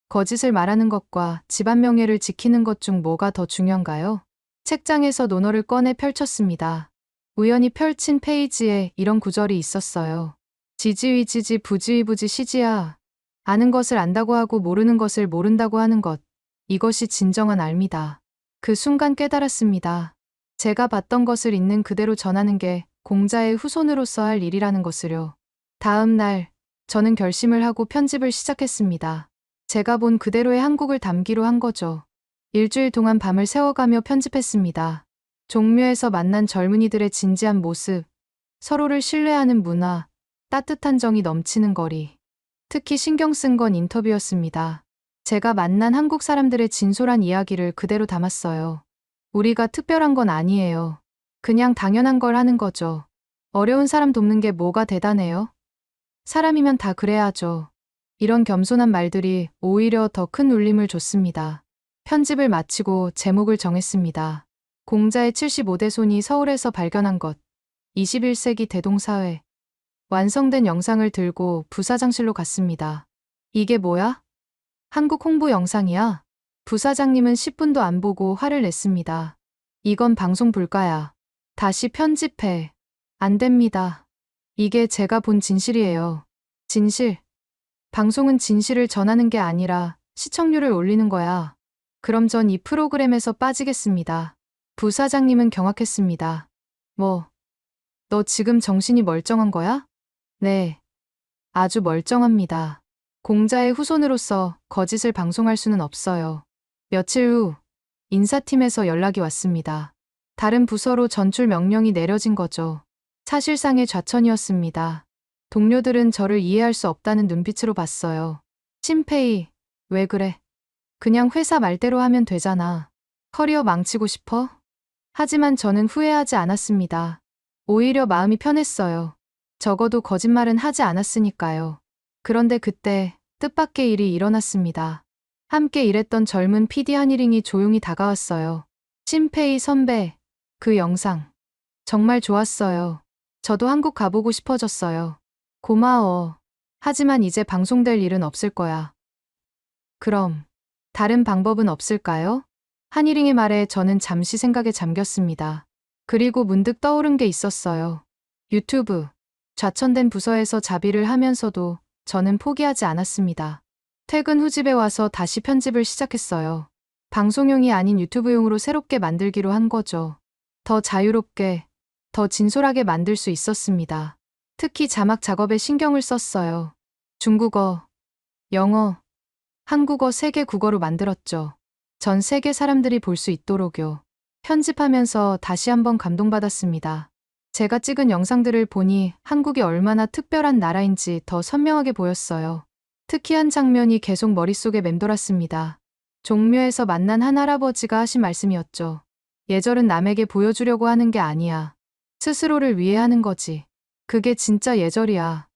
거짓을 말하는 것과 집안 명예를 지키는 것 중 뭐가 더 중요한가요? 책장에서 논어를 꺼내 펼쳤습니다. 우연히 펼친 페이지에 이런 구절이 있었어요. 지지위지지 부지위부지 시지야. 아는 것을 안다고 하고 모르는 것을 모른다고 하는 것. 이것이 진정한 알미다. 그 순간 깨달았습니다. 제가 봤던 것을 있는 그대로 전하는 게 공자의 후손으로서 할 일이라는 것을요. 다음 날, 저는 결심을 하고 편집을 시작했습니다. 제가 본 그대로의 한국을 담기로 한 거죠. 일주일 동안 밤을 새워가며 편집했습니다. 종묘에서 만난 젊은이들의 진지한 모습, 서로를 신뢰하는 문화, 따뜻한 정이 넘치는 거리. 특히 신경 쓴 건 인터뷰였습니다. 제가 만난 한국 사람들의 진솔한 이야기를 그대로 담았어요. 우리가 특별한 건 아니에요. 그냥 당연한 걸 하는 거죠. 어려운 사람 돕는 게 뭐가 대단해요? 사람이면 다 그래야죠. 이런 겸손한 말들이 오히려 더 큰 울림을 줬습니다. 편집을 마치고 제목을 정했습니다. 공자의 75대 손이 서울에서 발견한 것. 21세기 대동사회. 완성된 영상을 들고 부사장실로 갔습니다. 이게 뭐야? 한국 홍보 영상이야? 부사장님은 10분도 안 보고 화를 냈습니다. 이건 방송 불가야. 다시 편집해. 안 됩니다. 이게 제가 본 진실이에요. 진실. 방송은 진실을 전하는 게 아니라 시청률을 올리는 거야. 그럼 전 이 프로그램에서 빠지겠습니다. 부사장님은 경악했습니다. 뭐, 너 지금 정신이 멀쩡한 거야? 네. 아주 멀쩡합니다. 공자의 후손으로서 거짓을 방송할 수는 없어요. 며칠 후, 인사팀에서 연락이 왔습니다. 다른 부서로 전출 명령이 내려진 거죠. 사실상의 좌천이었습니다. 동료들은 저를 이해할 수 없다는 눈빛으로 봤어요. 심페이, 왜 그래? 그냥 회사 말대로 하면 되잖아. 커리어 망치고 싶어? 하지만 저는 후회하지 않았습니다. 오히려 마음이 편했어요. 적어도 거짓말은 하지 않았으니까요. 그런데 그때 뜻밖의 일이 일어났습니다. 함께 일했던 젊은 PD 한일링이 조용히 다가왔어요. 심페이 선배, 그 영상 정말 좋았어요. 저도 한국 가보고 싶어졌어요. 고마워. 하지만 이제 방송될 일은 없을 거야. 그럼 다른 방법은 없을까요? 한일링의 말에 저는 잠시 생각에 잠겼습니다. 그리고 문득 떠오른 게 있었어요. 유튜브. 좌천된 부서에서 자비를 하면서도 저는 포기하지 않았습니다. 퇴근 후 집에 와서 다시 편집을 시작했어요. 방송용이 아닌 유튜브용으로 새롭게 만들기로 한 거죠. 더 자유롭게, 더 진솔하게 만들 수 있었습니다. 특히 자막 작업에 신경을 썼어요. 중국어, 영어, 한국어 3개 국어로 만들었죠. 전 세계 사람들이 볼 수 있도록요. 편집하면서 다시 한번 감동받았습니다. 제가 찍은 영상들을 보니 한국이 얼마나 특별한 나라인지 더 선명하게 보였어요. 특히 한 장면이 계속 머릿속에 맴돌았습니다. 종묘에서 만난 한 할아버지가 하신 말씀이었죠. 예절은 남에게 보여주려고 하는 게 아니야. 스스로를 위해 하는 거지. 그게 진짜 예절이야.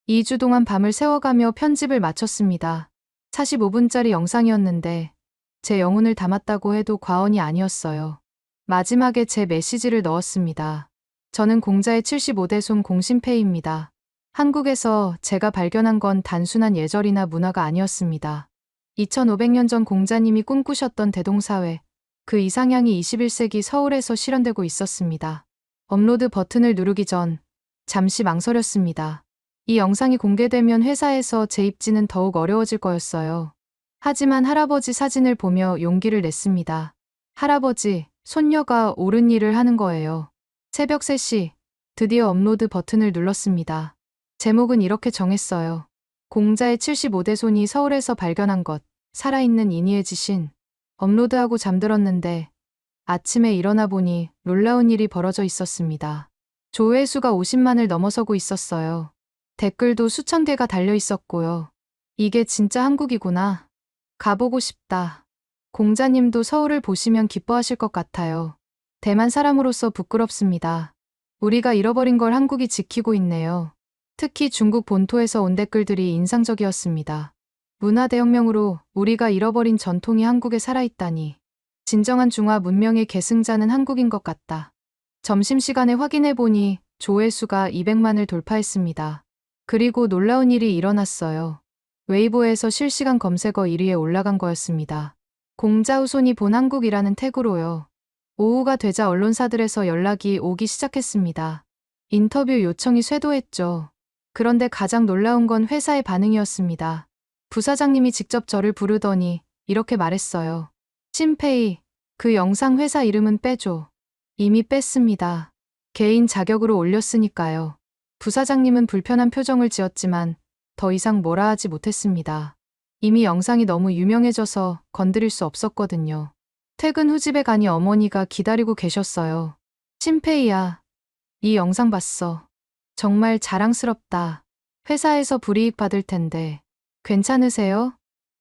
2주 동안 밤을 새워가며 편집을 마쳤습니다. 45분짜리 영상이었는데 제 영혼을 담았다고 해도 과언이 아니었어요. 마지막에 제 메시지를 넣었습니다. 저는 공자의 75대 손 공신패입니다. 한국에서 제가 발견한 건 단순한 예절이나 문화가 아니었습니다. 2500년 전 공자님이 꿈꾸셨던 대동사회, 그 이상향이 21세기 서울에서 실현되고 있었습니다. 업로드 버튼을 누르기 전 잠시 망설였습니다. 이 영상이 공개되면 회사에서 제 입지는 더욱 어려워질 거였어요. 하지만 할아버지 사진을 보며 용기를 냈습니다. 할아버지, 손녀가 옳은 일을 하는 거예요. 새벽 3시, 드디어 업로드 버튼을 눌렀습니다. 제목은 이렇게 정했어요. 공자의 75대 손이 서울에서 발견한 것, 살아있는 인이의 지신. 업로드하고 잠들었는데 아침에 일어나 보니 놀라운 일이 벌어져 있었습니다. 조회수가 50만을 넘어서고 있었어요. 댓글도 수천 개가 달려 있었고요. 이게 진짜 한국이구나. 가보고 싶다. 공자님도 서울을 보시면 기뻐하실 것 같아요. 대만 사람으로서 부끄럽습니다. 우리가 잃어버린 걸 한국이 지키고 있네요. 특히 중국 본토에서 온 댓글들이 인상적이었습니다. 문화대혁명으로 우리가 잃어버린 전통이 한국에 살아있다니. 진정한 중화 문명의 계승자는 한국인 것 같다. 점심시간에 확인해보니 조회수가 200만을 돌파했습니다. 그리고 놀라운 일이 일어났어요. 웨이보에서 실시간 검색어 1위에 올라간 거였습니다. 공자후손이 본 한국이라는 태그로요. 오후가 되자 언론사들에서 연락이 오기 시작했습니다. 인터뷰 요청이 쇄도했죠. 그런데 가장 놀라운 건 회사의 반응이었습니다. 부사장님이 직접 저를 부르더니 이렇게 말했어요. 신페이, 그 영상 회사 이름은 빼줘. 이미 뺐습니다. 개인 자격으로 올렸으니까요. 부사장님은 불편한 표정을 지었지만 더 이상 뭐라 하지 못했습니다. 이미 영상이 너무 유명해져서 건드릴 수 없었거든요. 퇴근 후 집에 가니 어머니가 기다리고 계셨어요. 신페이야, 이 영상 봤어. 정말 자랑스럽다. 회사에서 불이익 받을 텐데. 괜찮으세요?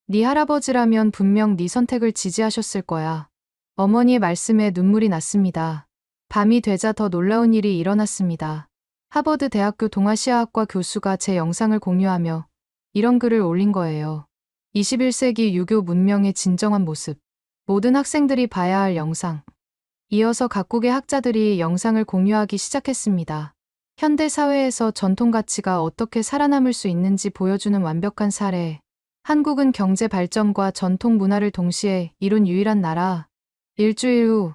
네 할아버지라면 분명 네 선택을 지지하셨을 거야. 어머니의 말씀에 눈물이 났습니다. 밤이 되자 더 놀라운 일이 일어났습니다. 하버드 대학교 동아시아학과 교수가 제 영상을 공유하며 이런 글을 올린 거예요. 21세기 유교 문명의 진정한 모습. 모든 학생들이 봐야 할 영상. 이어서 각국의 학자들이 영상을 공유하기 시작했습니다. 현대 사회에서 전통 가치가 어떻게 살아남을 수 있는지 보여주는 완벽한 사례. 한국은 경제 발전과 전통 문화를 동시에 이룬 유일한 나라. 일주일 후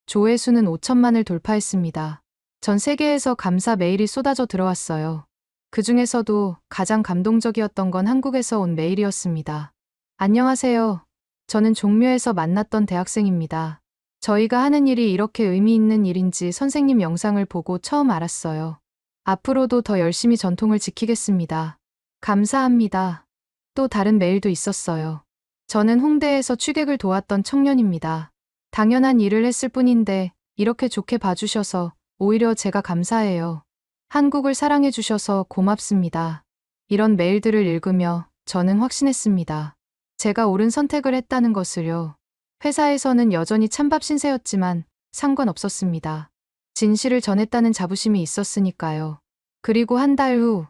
조회수는 5천만을 돌파했습니다. 전 세계에서 감사 메일이 쏟아져 들어왔어요. 그 중에서도 가장 감동적이었던 건 한국에서 온 메일이었습니다. 안녕하세요. 저는 종묘에서 만났던 대학생입니다. 저희가 하는 일이 이렇게 의미 있는 일인지 선생님 영상을 보고 처음 알았어요. 앞으로도 더 열심히 전통을 지키겠습니다. 감사합니다. 또 다른 메일도 있었어요. 저는 홍대에서 취객을 도왔던 청년입니다. 당연한 일을 했을 뿐인데 이렇게 좋게 봐주셔서 오히려 제가 감사해요. 한국을 사랑해 주셔서 고맙습니다. 이런 메일들을 읽으며 저는 확신했습니다. 제가 옳은 선택을 했다는 것을요. 회사에서는 여전히 찬밥 신세였지만 상관없었습니다. 진실을 전했다는 자부심이 있었으니까요. 그리고 한 달 후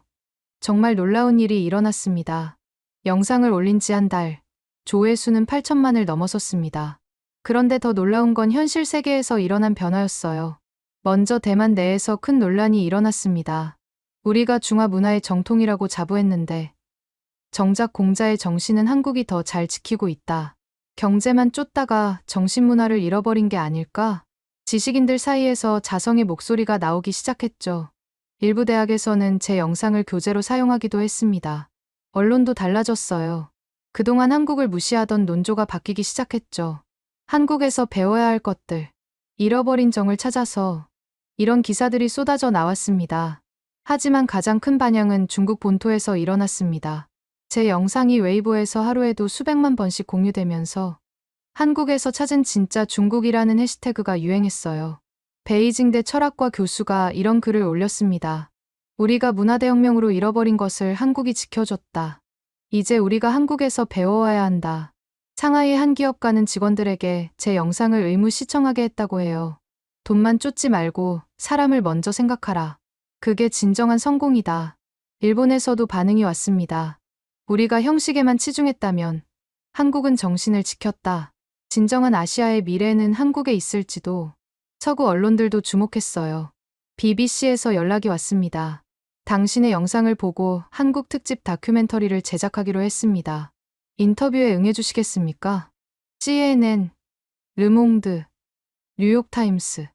정말 놀라운 일이 일어났습니다. 영상을 올린 지 한 달, 조회수는 8천만을 넘어섰습니다. 그런데 더 놀라운 건 현실 세계에서 일어난 변화였어요. 먼저 대만 내에서 큰 논란이 일어났습니다. 우리가 중화 문화의 정통이라고 자부했는데 정작 공자의 정신은 한국이 더 잘 지키고 있다. 경제만 쫓다가 정신문화를 잃어버린 게 아닐까? 지식인들 사이에서 자성의 목소리가 나오기 시작했죠. 일부 대학에서는 제 영상을 교재로 사용하기도 했습니다. 언론도 달라졌어요. 그동안 한국을 무시하던 논조가 바뀌기 시작했죠. 한국에서 배워야 할 것들, 잃어버린 정을 찾아서 이런 기사들이 쏟아져 나왔습니다. 하지만 가장 큰 반향은 중국 본토에서 일어났습니다. 제 영상이 웨이보에서 하루에도 수백만 번씩 공유되면서 한국에서 찾은 진짜 중국이라는 해시태그가 유행했어요. 베이징대 철학과 교수가 이런 글을 올렸습니다. 우리가 문화대혁명으로 잃어버린 것을 한국이 지켜줬다. 이제 우리가 한국에서 배워와야 한다. 상하이의 한 기업가는 직원들에게 제 영상을 의무 시청하게 했다고 해요. 돈만 쫓지 말고 사람을 먼저 생각하라. 그게 진정한 성공이다. 일본에서도 반응이 왔습니다. 우리가 형식에만 치중했다면 한국은 정신을 지켰다. 진정한 아시아의 미래는 한국에 있을지도 서구 언론들도 주목했어요. BBC에서 연락이 왔습니다. 당신의 영상을 보고 한국 특집 다큐멘터리를 제작하기로 했습니다. 인터뷰에 응해주시겠습니까? CNN, 르몽드, 뉴욕타임스,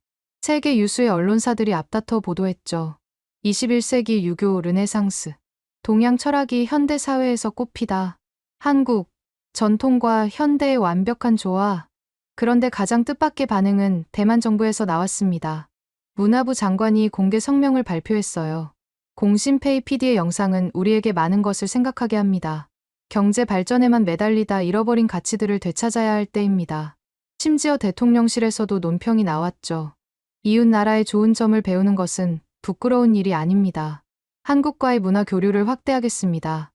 세계 유수의 언론사들이 앞다퉈 보도했죠. 21세기 유교 르네상스, 동양 철학이 현대 사회에서 꼽히다. 한국, 전통과 현대의 완벽한 조화. 그런데 가장 뜻밖의 반응은 대만 정부에서 나왔습니다. 문화부 장관이 공개 성명을 발표했어요. 공신페이 PD의 영상은 우리에게 많은 것을 생각하게 합니다. 경제 발전에만 매달리다 잃어버린 가치들을 되찾아야 할 때입니다. 심지어 대통령실에서도 논평이 나왔죠. 이웃 나라의 좋은 점을 배우는 것은 부끄러운 일이 아닙니다. 한국과의 문화 교류를 확대하겠습니다.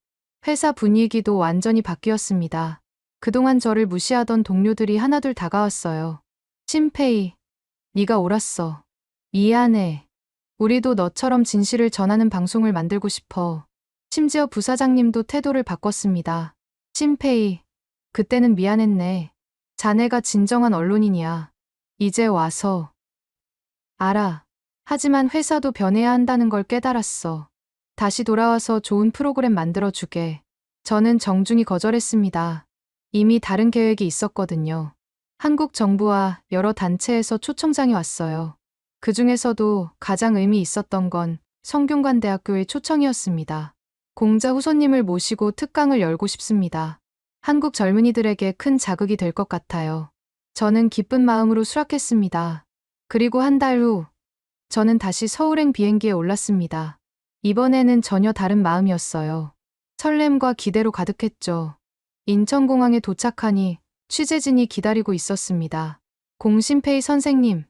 회사 분위기도 완전히 바뀌었습니다. 그동안 저를 무시하던 동료들이 하나둘 다가왔어요. 신페이, 네가 옳았어. 미안해. 우리도 너처럼 진실을 전하는 방송을 만들고 싶어. 심지어 부사장님도 태도를 바꿨습니다. 신페이, 그때는 미안했네. 자네가 진정한 언론인이야. 이제 와서. 알아. 하지만 회사도 변해야 한다는 걸 깨달았어. 다시 돌아와서 좋은 프로그램 만들어주게. 저는 정중히 거절했습니다. 이미 다른 계획이 있었거든요. 한국 정부와 여러 단체에서 초청장이 왔어요. 그 중에서도 가장 의미 있었던 건 성균관대학교의 초청이었습니다. 공자 후손님을 모시고 특강을 열고 싶습니다. 한국 젊은이들에게 큰 자극이 될 것 같아요. 저는 기쁜 마음으로 수락했습니다. 그리고 한 달 후, 저는 다시 서울행 비행기에 올랐습니다. 이번에는 전혀 다른 마음이었어요. 설렘과 기대로 가득했죠. 인천공항에 도착하니 취재진이 기다리고 있었습니다. 공신페이 선생님,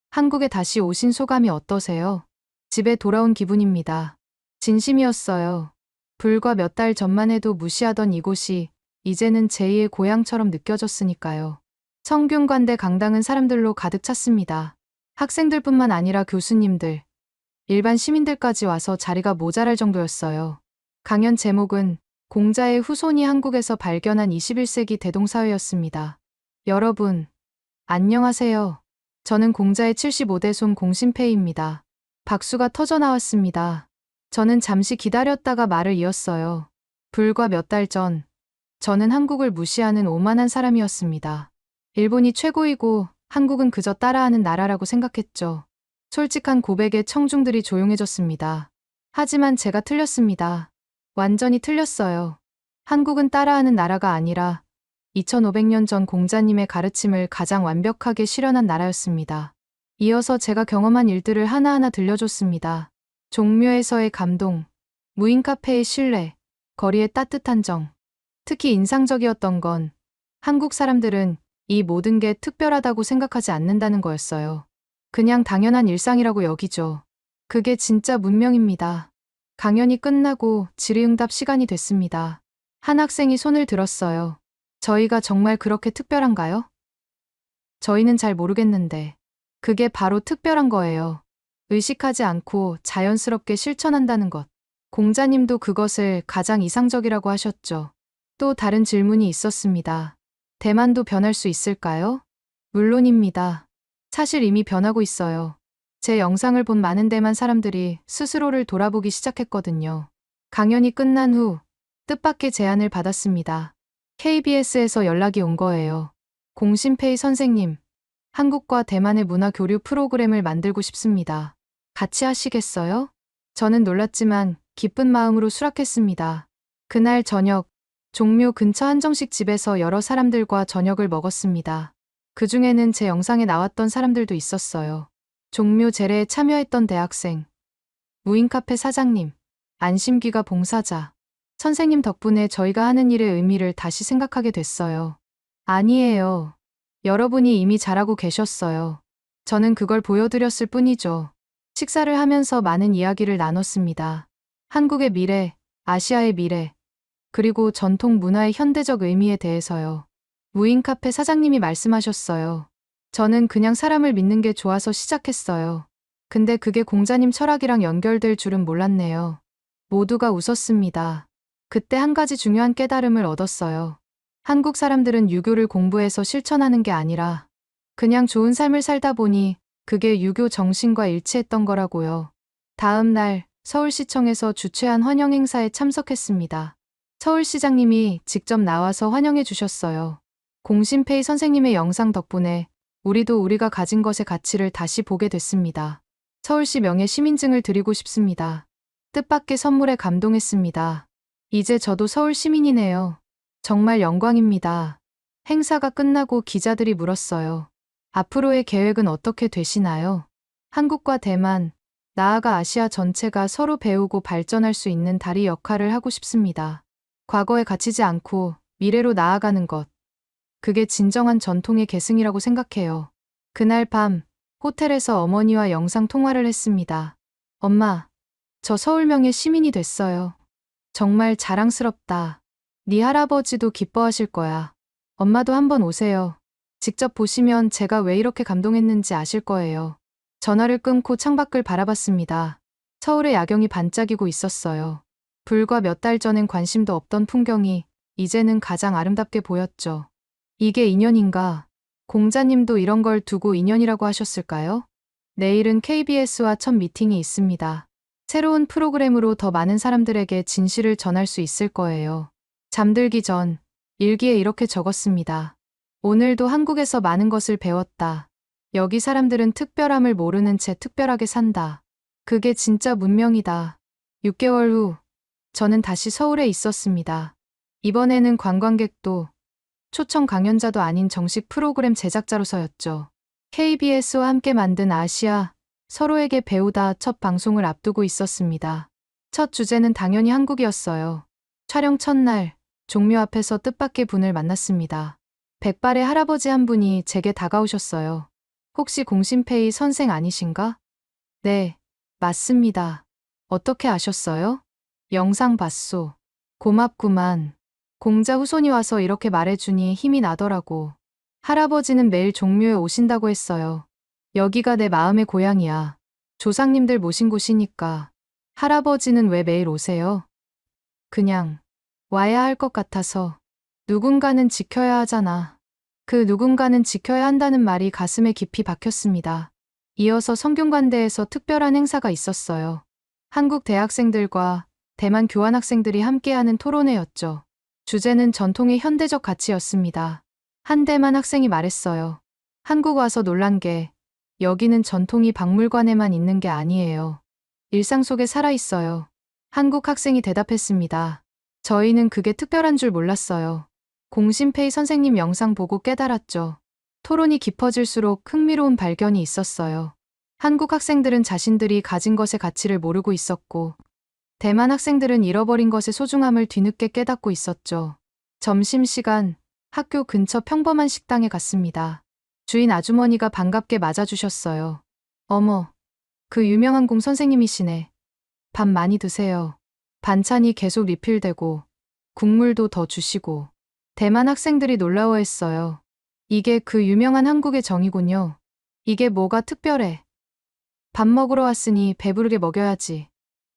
한국에 다시 오신 소감이 어떠세요? 집에 돌아온 기분입니다. 진심이었어요. 불과 몇 달 전만 해도 무시하던 이곳이 이제는 제2의 고향처럼 느껴졌으니까요. 성균관대 강당은 사람들로 가득 찼습니다. 학생들뿐만 아니라 교수님들, 일반 시민들까지 와서 자리가 모자랄 정도였어요. 강연 제목은 공자의 후손이 한국에서 발견한 21세기 대동사회였습니다. 여러분, 안녕하세요. 저는 공자의 75대 손 공신페이입니다. 박수가 터져 나왔습니다. 저는 잠시 기다렸다가 말을 이었어요. 불과 몇 달 전, 저는 한국을 무시하는 오만한 사람이었습니다. 일본이 최고이고 한국은 그저 따라하는 나라라고 생각했죠. 솔직한 고백에 청중들이 조용해졌습니다. 하지만 제가 틀렸습니다. 완전히 틀렸어요. 한국은 따라하는 나라가 아니라 2500년 전 공자님의 가르침을 가장 완벽하게 실현한 나라였습니다. 이어서 제가 경험한 일들을 하나하나 들려줬습니다. 종묘에서의 감동, 무인 카페의 신뢰, 거리의 따뜻한 정. 특히 인상적이었던 건 한국 사람들은 이 모든 게 특별하다고 생각하지 않는다는 거였어요. 그냥 당연한 일상이라고 여기죠. 그게 진짜 문명입니다. 강연이 끝나고 질의응답 시간이 됐습니다. 한 학생이 손을 들었어요. 저희가 정말 그렇게 특별한가요? 저희는 잘 모르겠는데. 그게 바로 특별한 거예요. 의식하지 않고 자연스럽게 실천한다는 것. 공자님도 그것을 가장 이상적이라고 하셨죠. 또 다른 질문이 있었습니다. 대만도 변할 수 있을까요? 물론입니다. 사실 이미 변하고 있어요. 제 영상을 본 많은 대만 사람들이 스스로를 돌아보기 시작했거든요. 강연이 끝난 후 뜻밖의 제안을 받았습니다. KBS에서 연락이 온 거예요. 공신페이 선생님, 한국과 대만의 문화 교류 프로그램을 만들고 싶습니다. 같이 하시겠어요? 저는 놀랐지만 기쁜 마음으로 수락했습니다. 그날 저녁, 종묘 근처 한정식 집에서 여러 사람들과 저녁을 먹었습니다. 그 중에는 제 영상에 나왔던 사람들도 있었어요. 종묘 제례에 참여했던 대학생, 무인카페 사장님, 안심귀가 봉사자. 선생님 덕분에 저희가 하는 일의 의미를 다시 생각하게 됐어요. 아니에요. 여러분이 이미 잘하고 계셨어요. 저는 그걸 보여드렸을 뿐이죠. 식사를 하면서 많은 이야기를 나눴습니다. 한국의 미래, 아시아의 미래, 그리고 전통 문화의 현대적 의미에 대해서요. 무인카페 사장님이 말씀하셨어요. 저는 그냥 사람을 믿는 게 좋아서 시작했어요. 근데 그게 공자님 철학이랑 연결될 줄은 몰랐네요. 모두가 웃었습니다. 그때 한 가지 중요한 깨달음을 얻었어요. 한국 사람들은 유교를 공부해서 실천하는 게 아니라 그냥 좋은 삶을 살다 보니 그게 유교 정신과 일치했던 거라고요. 다음 날 서울시청에서 주최한 환영 행사에 참석했습니다. 서울시장님이 직접 나와서 환영해 주셨어요. 공신페이 선생님의 영상 덕분에 우리도 우리가 가진 것의 가치를 다시 보게 됐습니다. 서울시 명예 시민증을 드리고 싶습니다. 뜻밖의 선물에 감동했습니다. 이제 저도 서울 시민이네요. 정말 영광입니다. 행사가 끝나고 기자들이 물었어요. 앞으로의 계획은 어떻게 되시나요? 한국과 대만, 나아가 아시아 전체가 서로 배우고 발전할 수 있는 다리 역할을 하고 싶습니다. 과거에 갇히지 않고 미래로 나아가는 것. 그게 진정한 전통의 계승이라고 생각해요. 그날 밤, 호텔에서 어머니와 영상 통화를 했습니다. 엄마, 저 서울명예 시민이 됐어요. 정말 자랑스럽다. 네 할아버지도 기뻐하실 거야. 엄마도 한번 오세요. 직접 보시면 제가 왜 이렇게 감동했는지 아실 거예요. 전화를 끊고 창밖을 바라봤습니다. 서울의 야경이 반짝이고 있었어요. 불과 몇 달 전엔 관심도 없던 풍경이 이제는 가장 아름답게 보였죠. 이게 인연인가? 공자님도 이런 걸 두고 인연이라고 하셨을까요? 내일은 KBS와 첫 미팅이 있습니다. 새로운 프로그램으로 더 많은 사람들에게 진실을 전할 수 있을 거예요. 잠들기 전 일기에 이렇게 적었습니다. 오늘도 한국에서 많은 것을 배웠다. 여기 사람들은 특별함을 모르는 채 특별하게 산다. 그게 진짜 문명이다. 6개월 후 저는 다시 서울에 있었습니다. 이번에는 관광객도 초청 강연자도 아닌 정식 프로그램 제작자로서였죠. KBS와 함께 만든 아시아 서로에게 배우다 첫 방송을 앞두고 있었습니다. 첫 주제는 당연히 한국이었어요. 촬영 첫날 종묘 앞에서 뜻밖의 분을 만났습니다. 백발의 할아버지 한 분이 제게 다가오셨어요. 혹시 공신페이 선생 아니신가? 네, 맞습니다. 어떻게 아셨어요? 영상 봤소. 고맙구만. 공자 후손이 와서 이렇게 말해주니 힘이 나더라고. 할아버지는 매일 종묘에 오신다고 했어요. 여기가 내 마음의 고향이야. 조상님들 모신 곳이니까. 할아버지는 왜 매일 오세요? 그냥 와야 할 것 같아서. 누군가는 지켜야 하잖아. 그 누군가는 지켜야 한다는 말이 가슴에 깊이 박혔습니다. 이어서 성균관대에서 특별한 행사가 있었어요. 한국 대학생들과 대만 교환학생들이 함께하는 토론회였죠. 주제는 전통의 현대적 가치였습니다. 한 대만 학생이 말했어요. 한국 와서 놀란 게 여기는 전통이 박물관에만 있는 게 아니에요. 일상 속에 살아있어요. 한국 학생이 대답했습니다. 저희는 그게 특별한 줄 몰랐어요. 공신페이 선생님 영상 보고 깨달았죠. 토론이 깊어질수록 흥미로운 발견이 있었어요. 한국 학생들은 자신들이 가진 것의 가치를 모르고 있었고, 대만 학생들은 잃어버린 것의 소중함을 뒤늦게 깨닫고 있었죠. 점심시간, 학교 근처 평범한 식당에 갔습니다. 주인 아주머니가 반갑게 맞아주셨어요. 어머, 그 유명한 공 선생님이시네. 밥 많이 드세요. 반찬이 계속 리필되고, 국물도 더 주시고. 대만 학생들이 놀라워했어요. 이게 그 유명한 한국의 정이군요. 이게 뭐가 특별해. 밥 먹으러 왔으니 배부르게 먹여야지.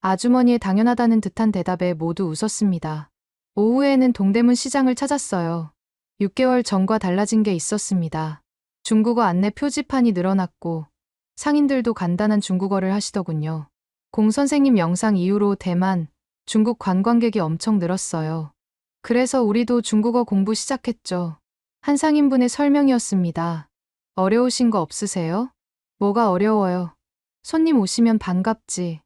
아주머니의 당연하다는 듯한 대답에 모두 웃었습니다. 오후에는 동대문 시장을 찾았어요. 6개월 전과 달라진 게 있었습니다. 중국어 안내 표지판이 늘어났고 상인들도 간단한 중국어를 하시더군요. 공 선생님 영상 이후로 대만, 중국 관광객이 엄청 늘었어요. 그래서 우리도 중국어 공부 시작했죠. 한 상인분의 설명이었습니다. 어려우신 거 없으세요? 뭐가 어려워요? 손님 오시면 반갑지.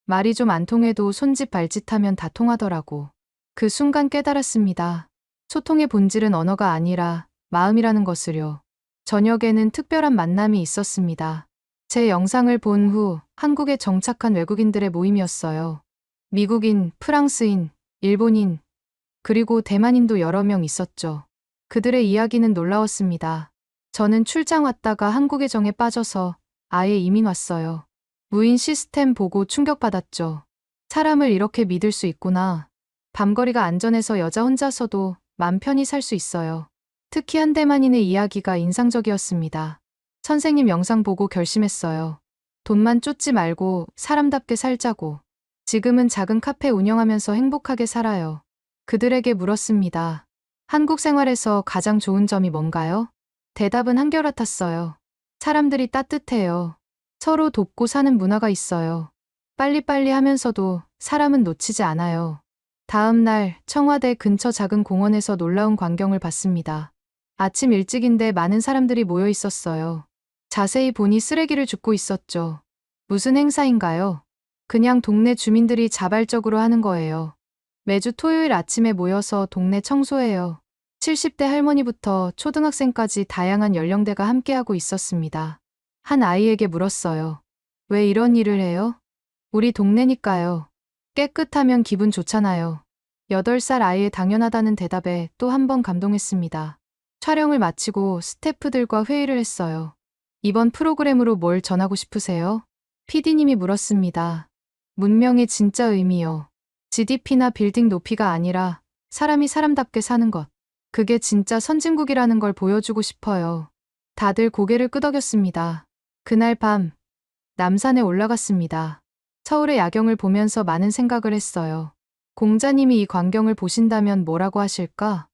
말이 좀 안 통해도 손짓 발짓하면 다 통하더라고. 그 순간 깨달았습니다. 소통의 본질은 언어가 아니라 마음이라는 것을요. 저녁에는 특별한 만남이 있었습니다. 제 영상을 본 후 한국에 정착한 외국인들의 모임이었어요. 미국인, 프랑스인, 일본인, 그리고 대만인도 여러 명 있었죠. 그들의 이야기는 놀라웠습니다. 저는 출장 왔다가 한국의 정에 빠져서 아예 이민 왔어요. 무인 시스템 보고 충격받았죠. 사람을 이렇게 믿을 수 있구나. 밤거리가 안전해서 여자 혼자서도 맘 편히 살 수 있어요. 특히 한 대만인의 이야기가 인상적이었습니다. 선생님 영상 보고 결심했어요. 돈만 쫓지 말고 사람답게 살자고. 지금은 작은 카페 운영하면서 행복하게 살아요. 그들에게 물었습니다. 한국 생활에서 가장 좋은 점이 뭔가요? 대답은 한결같았어요. 사람들이 따뜻해요. 서로 돕고 사는 문화가 있어요. 빨리빨리 하면서도 사람은 놓치지 않아요. 다음 날 청와대 근처 작은 공원에서 놀라운 광경을 봤습니다. 아침 일찍인데 많은 사람들이 모여 있었어요. 자세히 보니 쓰레기를 줍고 있었죠. 무슨 행사인가요? 그냥 동네 주민들이 자발적으로 하는 거예요. 매주 토요일 아침에 모여서 동네 청소해요. 70대 할머니부터 초등학생까지 다양한 연령대가 함께하고 있었습니다. 한 아이에게 물었어요. 왜 이런 일을 해요? 우리 동네니까요. 깨끗하면 기분 좋잖아요. 8살 아이의 당연하다는 대답에 또 한 번 감동했습니다. 촬영을 마치고 스태프들과 회의를 했어요. 이번 프로그램으로 뭘 전하고 싶으세요? PD님이 물었습니다. 문명의 진짜 의미요. GDP나 빌딩 높이가 아니라 사람이 사람답게 사는 것. 그게 진짜 선진국이라는 걸 보여주고 싶어요. 다들 고개를 끄덕였습니다. 그날 밤, 남산에 올라갔습니다. 서울의 야경을 보면서 많은 생각을 했어요. 공자님이 이 광경을 보신다면 뭐라고 하실까?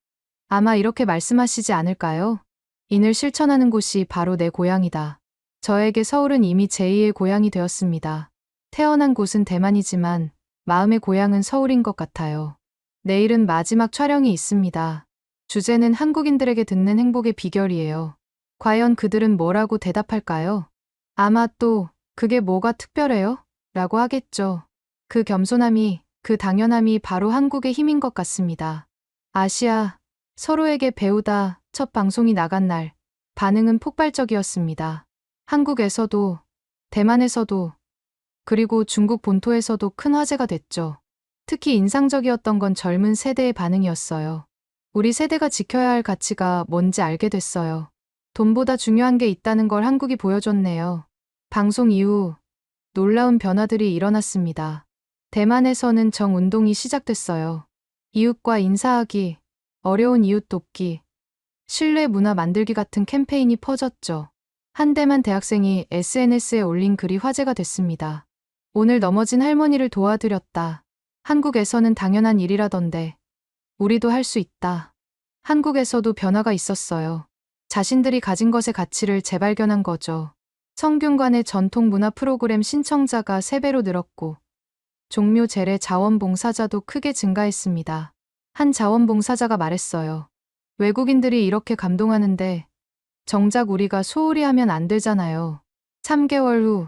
아마 이렇게 말씀하시지 않을까요? 인을 실천하는 곳이 바로 내 고향이다. 저에게 서울은 이미 제2의 고향이 되었습니다. 태어난 곳은 대만이지만 마음의 고향은 서울인 것 같아요. 내일은 마지막 촬영이 있습니다. 주제는 한국인들에게 듣는 행복의 비결이에요. 과연 그들은 뭐라고 대답할까요? 아마 또 그게 뭐가 특별해요? 라고 하겠죠. 그 겸손함이, 그 당연함이 바로 한국의 힘인 것 같습니다. 아시아, 서로에게 배우다 첫 방송이 나간 날, 반응은 폭발적이었습니다. 한국에서도, 대만에서도, 그리고 중국 본토에서도 큰 화제가 됐죠. 특히 인상적이었던 건 젊은 세대의 반응이었어요. 우리 세대가 지켜야 할 가치가 뭔지 알게 됐어요. 돈보다 중요한 게 있다는 걸 한국이 보여줬네요. 방송 이후 놀라운 변화들이 일어났습니다. 대만에서는 정운동이 시작됐어요. 이웃과 인사하기, 어려운 이웃 돕기, 신뢰 문화 만들기 같은 캠페인이 퍼졌죠. 한 대만 대학생이 SNS에 올린 글이 화제가 됐습니다. 오늘 넘어진 할머니를 도와드렸다. 한국에서는 당연한 일이라던데 우리도 할 수 있다. 한국에서도 변화가 있었어요. 자신들이 가진 것의 가치를 재발견한 거죠. 성균관의 전통 문화 프로그램 신청자가 3배로 늘었고 종묘 재래 자원봉사자도 크게 증가했습니다. 한 자원봉사자가 말했어요. 외국인들이 이렇게 감동하는데 정작 우리가 소홀히 하면 안 되잖아요. 3개월 후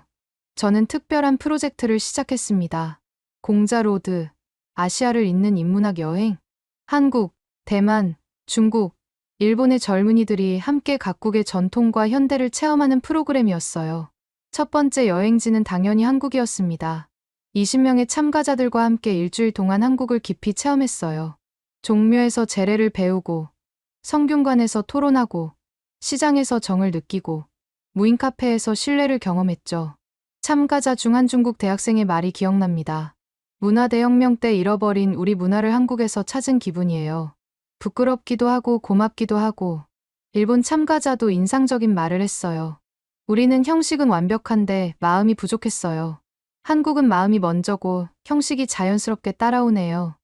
저는 특별한 프로젝트를 시작했습니다. 공자로드, 아시아를 잇는 인문학 여행. 한국, 대만, 중국, 일본의 젊은이들이 함께 각국의 전통과 현대를 체험하는 프로그램이었어요. 첫 번째 여행지는 당연히 한국이었습니다. 20명의 참가자들과 함께 일주일 동안 한국을 깊이 체험했어요. 종묘에서 재래를 배우고, 성균관에서 토론하고, 시장에서 정을 느끼고, 무인 카페에서 신뢰를 경험했죠. 참가자 중 한 중국 대학생의 말이 기억납니다. 문화대혁명 때 잃어버린 우리 문화를 한국에서 찾은 기분이에요. 부끄럽기도 하고 고맙기도 하고. 일본 참가자도 인상적인 말을 했어요. 우리는 형식은 완벽한데 마음이 부족했어요. 한국은 마음이 먼저고 형식이 자연스럽게 따라오네요.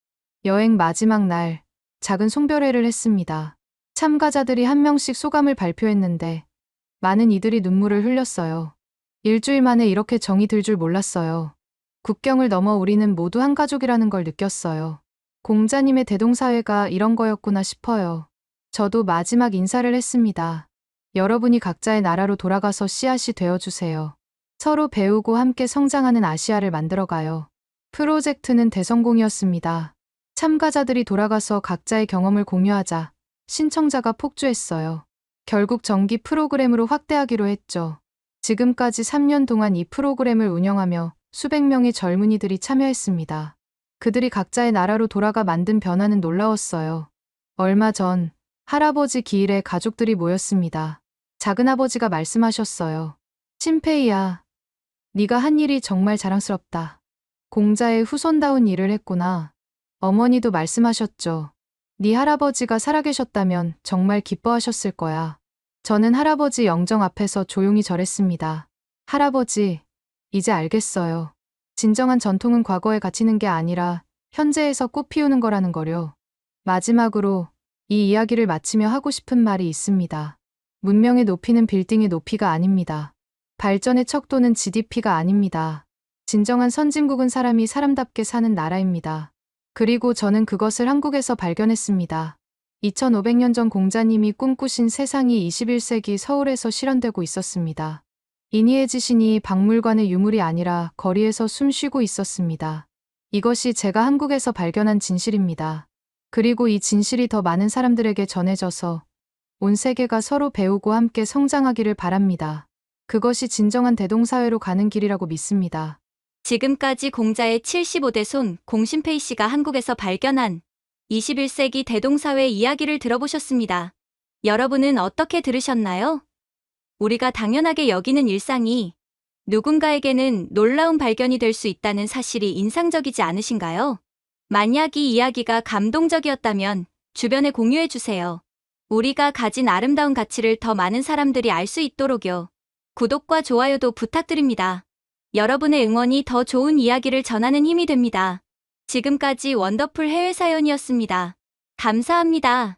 여행 마지막 날, 작은 송별회를 했습니다. 참가자들이 한 명씩 소감을 발표했는데 많은 이들이 눈물을 흘렸어요. 일주일 만에 이렇게 정이 들 줄 몰랐어요. 국경을 넘어 우리는 모두 한 가족이라는 걸 느꼈어요. 공자님의 대동사회가 이런 거였구나 싶어요. 저도 마지막 인사를 했습니다. 여러분이 각자의 나라로 돌아가서 씨앗이 되어주세요. 서로 배우고 함께 성장하는 아시아를 만들어가요. 프로젝트는 대성공이었습니다. 참가자들이 돌아가서 각자의 경험을 공유하자 신청자가 폭주했어요. 결국 정기 프로그램으로 확대하기로 했죠. 지금까지 3년 동안 이 프로그램을 운영하며 수백 명의 젊은이들이 참여했습니다. 그들이 각자의 나라로 돌아가 만든 변화는 놀라웠어요. 얼마 전 할아버지 기일에 가족들이 모였습니다. 작은아버지가 말씀하셨어요. 친페이야, 네가 한 일이 정말 자랑스럽다. 공자의 후손다운 일을 했구나. 어머니도 말씀하셨죠. 네 할아버지가 살아계셨다면 정말 기뻐하셨을 거야. 저는 할아버지 영정 앞에서 조용히 절했습니다. 할아버지, 이제 알겠어요. 진정한 전통은 과거에 갇히는 게 아니라 현재에서 꽃 피우는 거라는 거요. 마지막으로 이 이야기를 마치며 하고 싶은 말이 있습니다. 문명의 높이는 빌딩의 높이가 아닙니다. 발전의 척도는 GDP가 아닙니다. 진정한 선진국은 사람이 사람답게 사는 나라입니다. 그리고 저는 그것을 한국에서 발견했습니다. 2500년 전 공자님이 꿈꾸신 세상이 21세기 서울에서 실현되고 있었습니다. 이니의 지신이 박물관의 유물이 아니라 거리에서 숨쉬고 있었습니다. 이것이 제가 한국에서 발견한 진실입니다. 그리고 이 진실이 더 많은 사람들에게 전해져서 온 세계가 서로 배우고 함께 성장하기를 바랍니다. 그것이 진정한 대동사회로 가는 길이라고 믿습니다. 지금까지 공자의 75대 손 공신페이 씨가 한국에서 발견한 21세기 대동사회 이야기를 들어보셨습니다. 여러분은 어떻게 들으셨나요? 우리가 당연하게 여기는 일상이 누군가에게는 놀라운 발견이 될 수 있다는 사실이 인상적이지 않으신가요? 만약 이 이야기가 감동적이었다면 주변에 공유해 주세요. 우리가 가진 아름다운 가치를 더 많은 사람들이 알 수 있도록요. 구독과 좋아요도 부탁드립니다. 여러분의 응원이 더 좋은 이야기를 전하는 힘이 됩니다. 지금까지 원더풀 해외 사연이었습니다. 감사합니다.